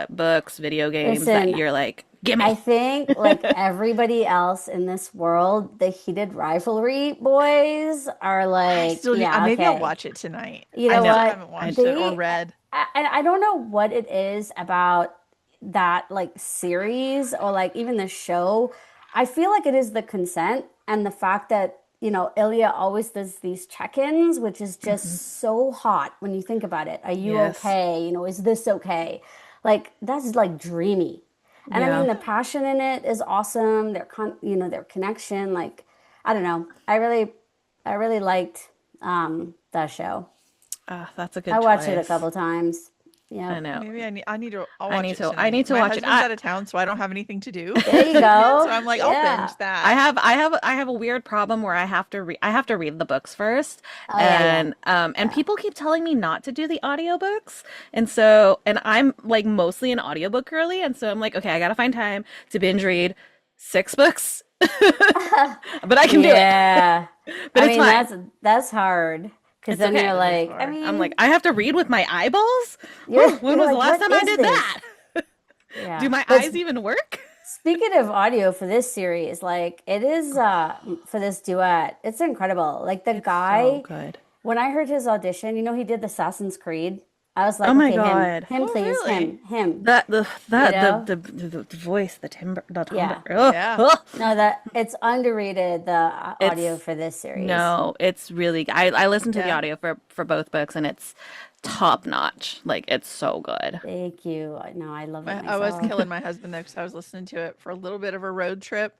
books, video games that Listen, you're like, I gimme? think like everybody else in this world, the heated rivalry boys are I like, still need, yeah, maybe I'll okay. watch it tonight. You I know No, still what? haven't I watched it or They, read. I don't know what it is about that like series or like even the show. I feel like it is the consent and the fact that, Ilya always does these check-ins, which is mhm. just so hot when you think about it. Are you Yes. okay? Is this okay? Like that's like dreamy. And I Yeah. mean the passion in it is awesome. Their connection, like I don't know. I really liked that show. Ah, that's a I good watched it a choice. couple times. I Yep. know. Maybe I'll I watch need it to I tonight. need to My watch it. husband's out of town, so I don't have anything to do. There you So go. I'm like, I'll Yeah. binge that. I have a weird problem where I have to read the books first, Oh yeah, yeah. and Yeah. people keep telling me not to do the audiobooks. And I'm like mostly an audiobook girly, and so I'm like, okay, I gotta find time to binge read 6 books. But I can do it. Yeah. But I it's mean fine. that's hard because It's then okay. you're It is like, I hard. I'm like, mean, I have to read with my eyeballs? you're When you're was the like, last what time I is did this? that? Do Yeah. my But eyes even work? speaking of audio for this series, like it is for this duet, it's incredible. Like the It's so guy, good. when I heard his audition, he did Assassin's Creed. I was Oh like, my okay, him, God. him, Oh, please, really? him. That the You that know? the voice, the timbre. Yeah. Ugh, Yeah. ugh. No, that it's underrated the audio It's for this series. no, it's really I listened to the Yeah. audio for both books and it's top notch. Like it's so good. Thank you. No, I love it I was myself. killing my husband though because I was listening to it for a little bit of a road trip,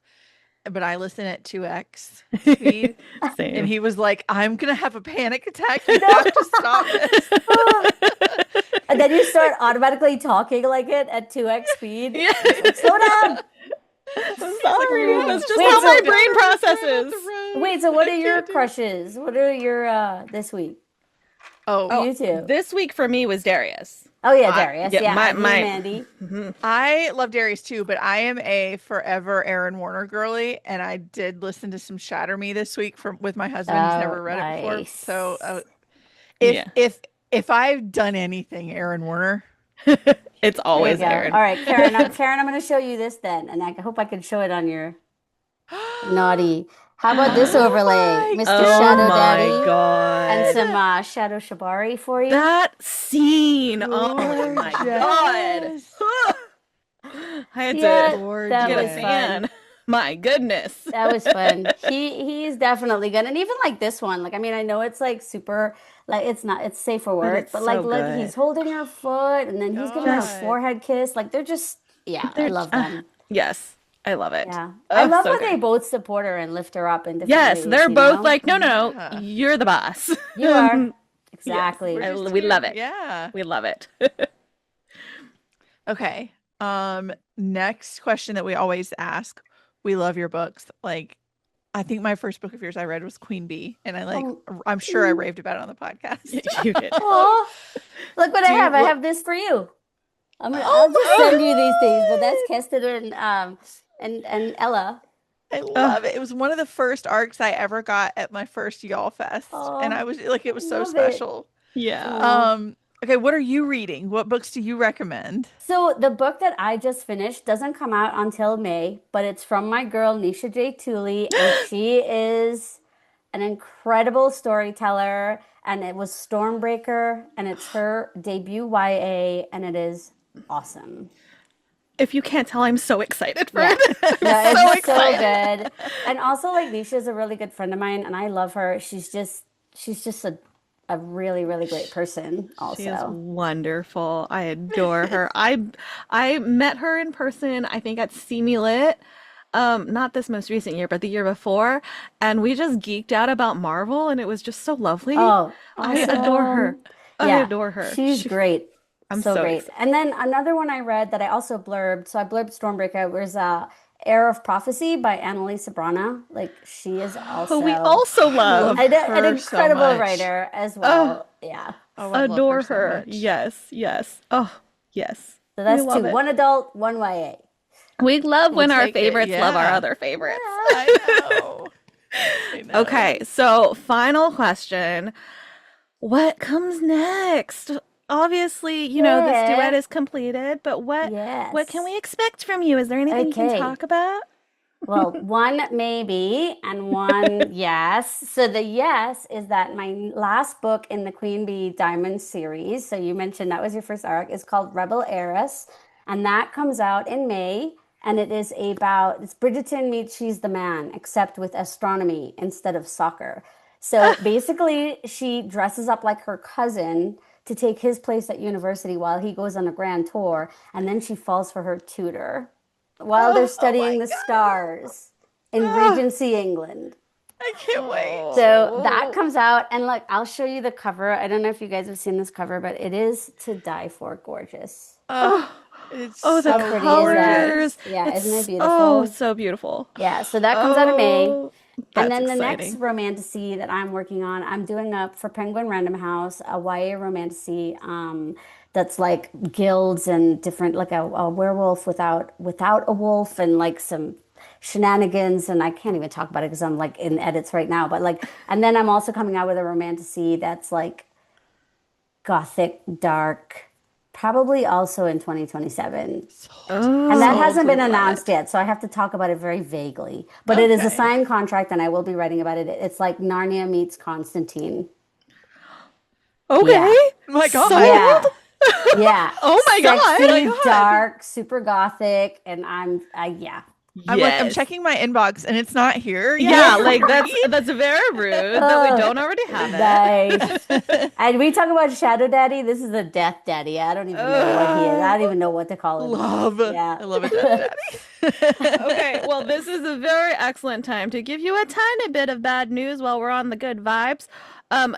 but I listen at 2x speed. And Same. he was like, I'm gonna have a panic attack. You have to stop this. And then you start automatically talking like it at 2x speed. Yeah. It's like, slow down. I'm He's like, we're sorry. gonna have That's to just Wait, how slow my so it down brain or we're gonna drive off processes. the road. wait, so what I are your can't do it. crushes? What are your this week Oh, for Oh, you two? this week for me was Darius. Oh yeah, I Darius. Yeah, Yeah, my me and my Mandy. mhm. I love Darius too, but I am a forever Aaron Warner girly, and I did listen to some Shatter Me this week from with my husband. He's Oh, never read it before, so nice. if Yeah. if I've done anything, Aaron Warner. It's There you always go. Aaron. All right, Karen. Karen, I'm going to show you this then, and I hope I can show it on your naughty. How about this Oh overlay, my Mr. Oh Shadow my Daddy, and God. some Shadow Shibari for you? That scene. Oh my God. Gorgeous. I had to Yeah, that get a was fun. Gorgeous. fan. My goodness. That was fun. He's definitely good. And even like this one, like I mean, I know it's like super like it's safe for But work, it's but like so look, good. he's holding her foot and then he's giving her a Just God. forehead kiss. Like they're just yeah, I they're love them. yes, I love it. Yeah. I Oh, love so when they good. both support her and lift her up in different Yes, ways, they're you both know? like, no, no, Yeah. you're the boss. You are. Yes, We're Exactly. just we love here. it. Yeah. We love it. Okay. Next question that we always ask. We love your books. Like, I think my first book of yours I read was Queen Bee, and Oh, I'm sure I raved about it on the podcast. You did. oh, look what I Do you have. I what? have this for you. Oh I'll just my send you these things, but that's God. Keston and Ella. I Oh, love it. It was one of the first arcs I ever got at my first Y'all Fest, and Oh, I was like, it I was so love it. special. yeah. Oh, Um, Okay, what are you reading? What books do you recommend? So the book that I just finished doesn't come out until May, but it's from my girl Nisha J. Tooley, and she is an incredible storyteller. And it was Stormbreaker, and it's her debut YA, and it is awesome. If you can't tell, I'm so excited for Yeah. it. I'm No, so it's so excited. good. And also like Nisha is a really good friend of mine and I love her. She's just a really, really great person She is also. wonderful. I adore her. I met her in person, I think at See Me Lit. Not this most recent year, but the year before, and we just geeked out about Marvel and it was just so lovely. Oh, I adore her. awesome. I Yeah, adore her. she's great. I'm So so great. excited. And then another one I read that I also blurbed, so I blurbed Stormbreaker was Air of Prophecy by Annalise Sabrana. Like she is Who we also also I love love. an her so incredible much. writer as Oh, well. Yeah. Oh, I love her adore so her. much. Yes, yes. Oh, yes. So We that's love two. it. One adult, one YA. We love We'll when our take it. favorites love our Yeah. other favorites. Yeah. I know. I know. Okay, so final question. What comes next? Obviously, this duet Yeah. is completed, but what can we Yes. expect from you? Is there anything you can Okay. talk about? Well, one maybe and one yes. So the yes is that my last book in the Queen Bee Diamond series, so you mentioned that was your first arc, is called Rebel Heiress, and that comes out in May. And it's Bridgerton meets She's the Man, except with astronomy instead of soccer. So basically, she dresses up like her cousin to take his place at university while he goes on a grand tour, and then she falls for her tutor while they're Oh my studying the God. stars in Ah, Regency, England. I can't wait. So that Oh, comes out, and look, I'll show you the cover. I don't know if you guys have seen this cover, but it is to die for gorgeous. Oh, oh, it's oh, the How so pretty is that? colors. gorgeous. Yeah, isn't it It's oh, beautiful? so beautiful. Yeah, so that comes out in May. Oh, And that's then the next exciting. romantasy that I'm working on, I'm doing up for Penguin Random House, a YA romantasy that's like guilds and different, like a werewolf without a wolf and like some shenanigans. And I can't even talk about it because I'm like in edits right now. But like, and then I'm also coming out with a romantasy that's like gothic, dark, probably also in 2027. And that Oh, hasn't been Sold on announced it. yet, so I have to talk about it very vaguely. But it is a Okay. signed contract, and I will be writing about it. It's like Narnia meets Constantine. okay. Yeah, My God. Sold. yeah, yeah. Oh my God. Oh my Sexy, God. dark, super gothic, and yeah. I'm Yes. checking my inbox and it's not here Yeah, yet to like read. that's very rude that we Oh, don't already have it. nice. And we talk about Shadow Daddy. This is a Death Daddy. I don't even know what he is. I don't Oh, even know what to call him. Love. Yeah. I love a Death Daddy. okay, well, this is a very excellent time to give you a tiny bit of bad news while we're on the good vibes.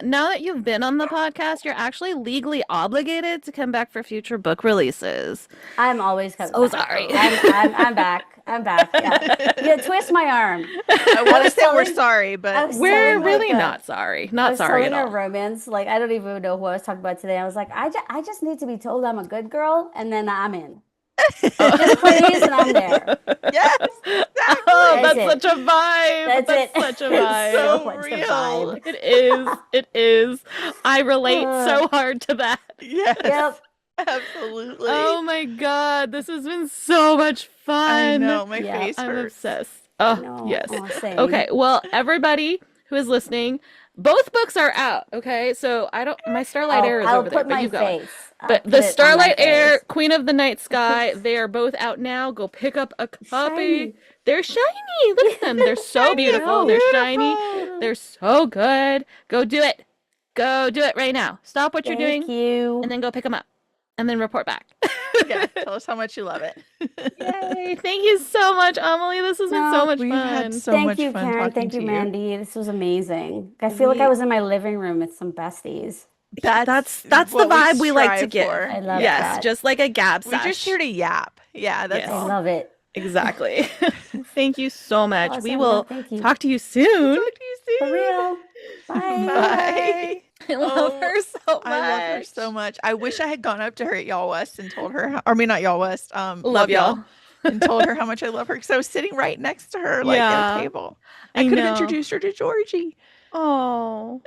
Now that you've been on the podcast, you're actually legally obligated to come back for future book releases. I'm always coming So back. sorry. I'm back. I'm back. Yeah. Yeah, twist my arm. I I want to was say we're telling sorry, I but was We're telling like really not sorry. I Not was sorry at telling a all. romance, like I don't even know who I was talking about today. I was like, I just need to be told I'm a good girl and then I'm in. Just please and I'm there. yes, Oh, That's exactly. that's it. such a vibe. That's it. That's such a It's It's vibe. so so much a real. vibe. It is. It is. I relate Uh, so hard to that. Yes, yep. absolutely. Oh my God, this has been so much I fun. know, my Yep. face I'm hurts. obsessed. I Oh, know. yes. Oh, Okay, same. well, everybody who is listening, both books are out, okay? So I don't, my Starlight Air is I'll over there, put but my you go. face. I'll But put the it on my Starlight Air, face. Queen of the Night Sky, they are both out now. Go pick up a copy. Shiny. They're shiny. Look at them. They're so Shiny and beautiful. No. They're shiny. beautiful. They're so good. Go do it. Go do it right now. Stop what you're Thank doing and you. then go pick them up and then report back. Yeah, tell us how much you love it. Yay. Thank you so much, Emily. This has been so No, much We've had fun. so thank much you, fun Karen. talking Thank you, to you. Mandy. This was amazing. I feel like I We was in my living room with some besties. that's the What we vibe we like to strive give. for. I love Yes, Yeah. that. just like a gab We're just sesh. here to yap. Yeah, that's Yes, I all. love it. exactly. Thank you so much. We Awesome. No, will thank you. talk to you We'll soon. talk to For you real. soon. Bye. Bye. Bye. I love Oh, her so I love her so much. much. I wish I had gone up to her at Y'all West and told her, or I mean, not Y'all West, Love Love Y'all, y'all. and told her how much I love her because I was sitting right next to her, like at a Yeah, table. I I could have know. introduced her to Georgie. Oh.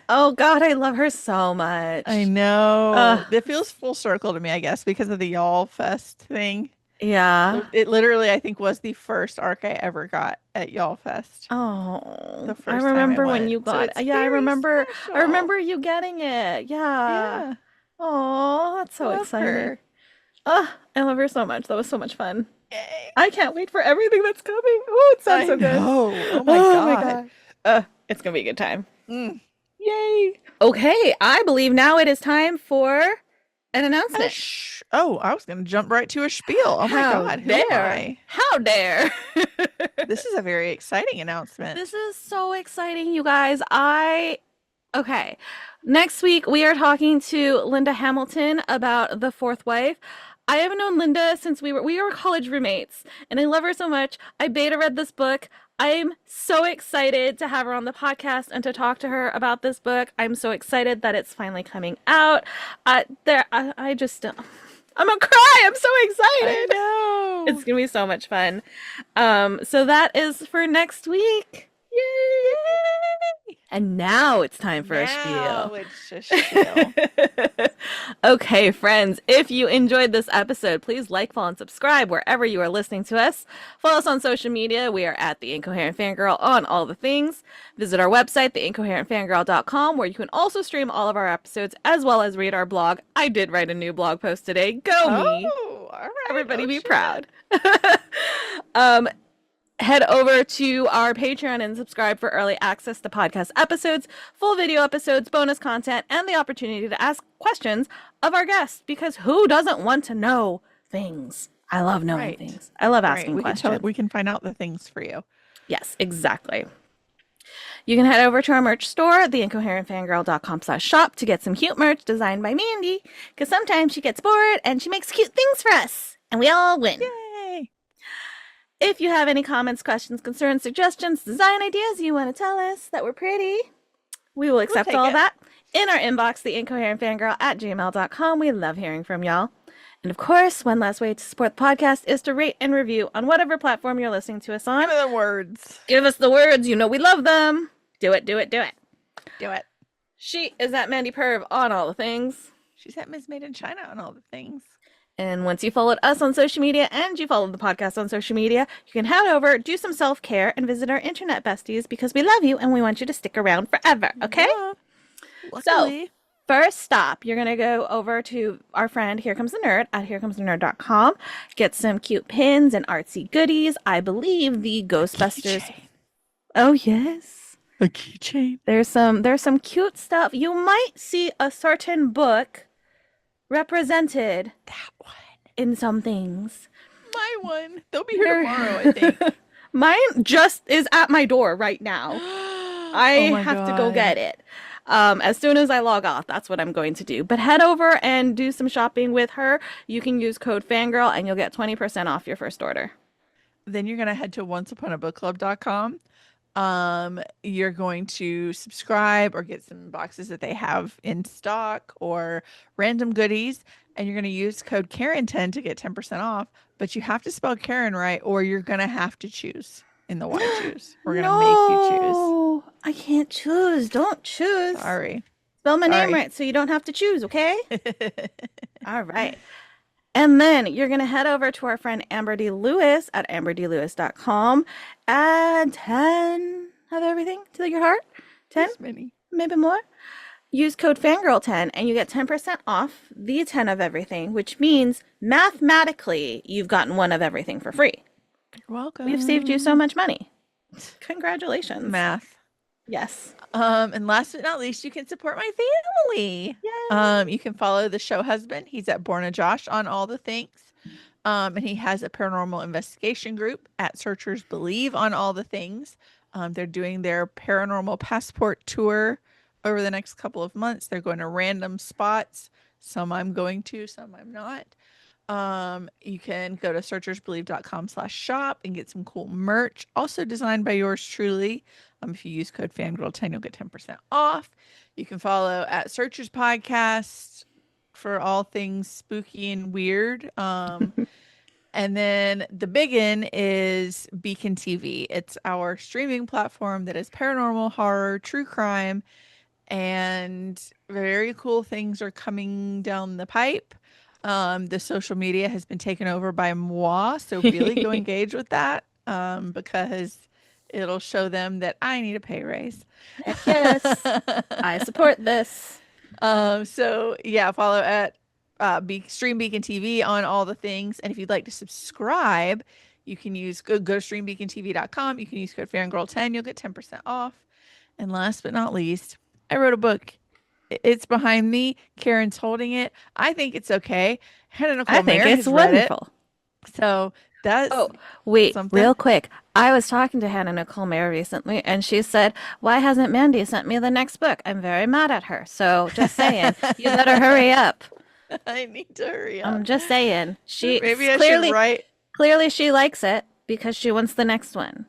Oh God, I love her so I much. know. Uh, It feels full circle to me, I guess, because of the Y'all Fest thing. yeah. It literally, I think, was the first arc I ever got at Y'all Fest. Oh, The I first time I remember when went. you So got it's yeah, very I special. remember you getting it. Yeah. Yeah. Oh, that's so Love exciting. her. Oh, I love her so much. That was so much fun. Yay. I can't wait for everything that's coming. Oh, it sounds I so good. know. Oh my Oh my God. God. It's gonna be a good time. Mm. Yay. Okay, I believe now it is time for an announcement. Oh, I was going to jump right to a spiel. Oh my How God. Who am dare? I? How dare? This is a very exciting This announcement. is so exciting, you guys. Okay. Next week, we are talking to Linda Hamilton about The Fourth Wife. I have known Linda since we were college roommates, and I love her so much. I beta read this book. I'm so excited to have her on the podcast and to talk to her about this book. I'm so excited that it's finally coming out. I just, I'm gonna cry. I'm so I excited. It's know. gonna be so much fun. So that is for next week. Yay! Yay! And now it's time for a Now spiel. it's a spiel. Okay, friends, if you enjoyed this episode, please like, follow, and subscribe wherever you are listening to us. Follow us on social media. We are at The Incoherent Fangirl on all the things. Visit our website, theincoherentfangirl.com, where you can also stream all of our episodes as well as read our blog. I did write a new blog post today. Go me. Oh, all right. Everybody Oh, be shit. proud. um, Head over to our Patreon and subscribe for early access to podcast episodes, full video episodes, bonus content, and the opportunity to ask questions of our guests, because who doesn't want to know things? I love knowing Right. things. I love Right. asking questions. We can find out the things for you. Yes, exactly. You can head over to our merch store, theincoherentfangirl.com/shop, to get some cute merch designed by Mandy, because sometimes she gets bored and she makes cute things for us, and we all win. Yay. If you have any comments, questions, concerns, suggestions, design ideas you want to tell us that we're pretty, we will accept take all it. that in our inbox, theincoherentfangirl@gmail.com. We love hearing from y'all. And of course, one last way to support the podcast is to rate and review on whatever platform you're listening to us on. Give me the words. Give us the words. You know we love them. Do it, do it, do it. Do it. She is at Mandy Perv on all the things. She's at Miss Made in China on all the things. And once you followed us on social media and you followed the podcast on social media, you can head over, do some self-care, and visit our internet besties, because we love you and we want you to stick around forever, okay? Yeah. So, Luckily. first stop, you're going to go over to our friend Here Comes the Nerd at herecomestenerd.com, get some cute pins and artsy goodies. I believe the Ghostbusters. Keychain. Oh, yes. A keychain. There's some cute stuff. You might see a certain book represented That one. in some things. My one. They'll be here tomorrow, I think. Mine just is at my door right now. I Oh my have to go God. get it. As soon as I log off, that's what I'm going to do. But head over and do some shopping with her. You can use code Fangirl and you'll get 20% off your first order. Then you're going to head to onceuponabookclub.com. You're going to subscribe or get some boxes that they have in stock or random goodies, and you're going to use code Karen10 to get 10% off. But you have to spell Karen right, or you're going to have to choose in the why choose. We're going to make you choose. No, I can't choose. Don't choose. Sorry. Spell my name Sorry. right so you don't have to choose, okay? All right. And then you're going to head over to our friend Amber D. Lewis at amberdlewis.com. Add 10 of everything to your heart. 10, This many. maybe more. Use code Fangirl10 and you get 10% off the 10 of everything, which means mathematically you've gotten one of everything for free. You're welcome. We've saved you so much money. Congratulations. Math. Yes. And last but not least, you can support my family. Yay. You can follow the show husband. He's at Borna Josh on all the things. And he has a paranormal investigation group at Searchers Believe on all the things. They're doing their paranormal passport tour over the next couple of months. They're going to random spots. Some I'm going to, some I'm not. You can go to searchersbelieve.com/shop and get some cool merch, also designed by yours truly. If you use code Fangirl10, you'll get 10% off. You can follow at Searchers Podcast for all things spooky and weird. And then the biggin is Beacon TV. It's our streaming platform that is paranormal, horror, true crime, and very cool things are coming down the pipe. The social media has been taken over by moi, so really go engage with that, because it'll show them that I need a pay raise. Heck yes. I support this. So yeah, follow at Stream Beacon TV on all the things. And if you'd like to subscribe, you can go to streambeacontv.com. You can use code Fangirl10. You'll get 10% off. And last but not least, I wrote a book. It's behind me. Karen's holding it. I think it's okay. Hannah I Nicole think Mayer it's has read it. wonderful. So that's Oh, wait, something. real quick. I was talking to Hannah Nicole Mayer recently, and she said, "Why hasn't Mandy sent me the next book? I'm very mad at her." So just saying, you better hurry up. I need to hurry I'm up. just saying. She Maybe I should clearly, write. clearly she likes it because she wants the next one.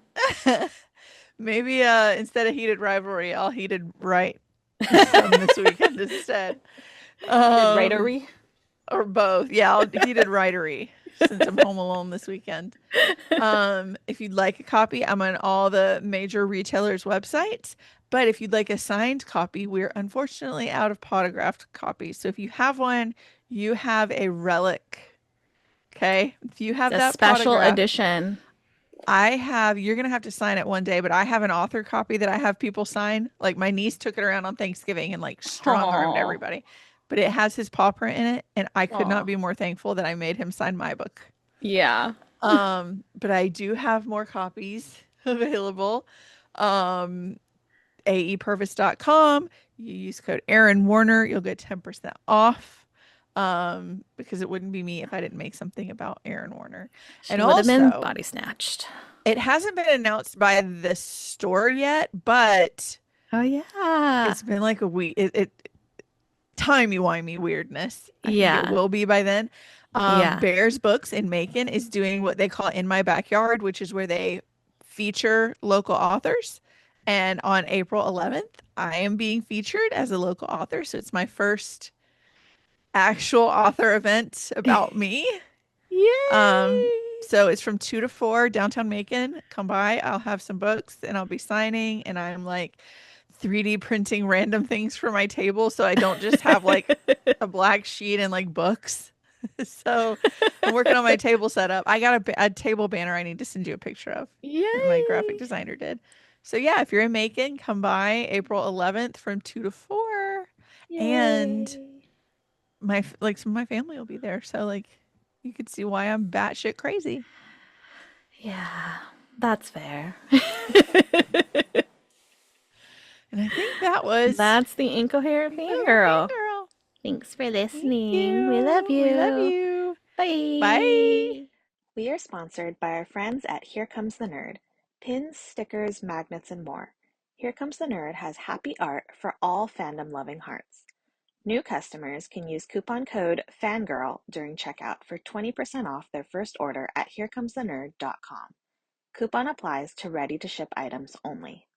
Maybe instead of heated rivalry, I'll heated right from this weekend instead. Did Um, writery? or both. Yeah, I'll heated writery since I'm home alone this weekend. If you'd like a copy, I'm on all the major retailers' websites. But if you'd like a signed copy, we're unfortunately out of autographed copies. So if you have one, you have a relic. Okay. If you It's have a that special autograph, edition. you're going to have to sign it one day, but I have an author copy that I have people sign. Like my niece took it around on Thanksgiving and like strong armed Aw. everybody. But it has his paw print in it, and I could not Aw. be more thankful that I made him sign my book. Yeah. But I do have more copies available. Um, aepurpose.com. You use code Aaron Warner, you'll get 10% off. Because it wouldn't be me if I didn't make something about Aaron Warner. She And would have been also, body snatched. it hasn't been announced by the store yet, but Oh, yeah. it's been like a week. It timey-wimey weirdness. I think it Yeah. will be by then. Yeah. Bears Books in Macon is doing what they call In My Backyard, which is where they feature local authors. And on April 11th, I am being featured as a local author. So it's my first actual author event about me. Um, Yay. so it's from 2 to 4 downtown Macon. Come by. I'll have some books and I'll be signing. And I'm like 3D printing random things for my table. So I don't just have like a black sheet and like books. So I'm working on my table setup. I got a table banner I need to send you a picture of that my graphic Yay. designer did. So yeah, if you're in Macon, come by April 11th from 2 to 4. And Yay. some of my family will be there. So like you could see why I'm batshit crazy. Yeah, that's fair. And I think that was That's the Incoherent Girl. Fangirl. Thanks for Thank listening. We love you. We love you. you. Bye. Bye. We are sponsored by our friends at Here Comes the Nerd. Pins, stickers, magnets, and more. Here Comes the Nerd has happy art for all fandom-loving hearts. New customers can use coupon code FANGIRL during checkout for 20% off their first order at herecomesthenerd.com. Coupon applies to ready-to-ship items only.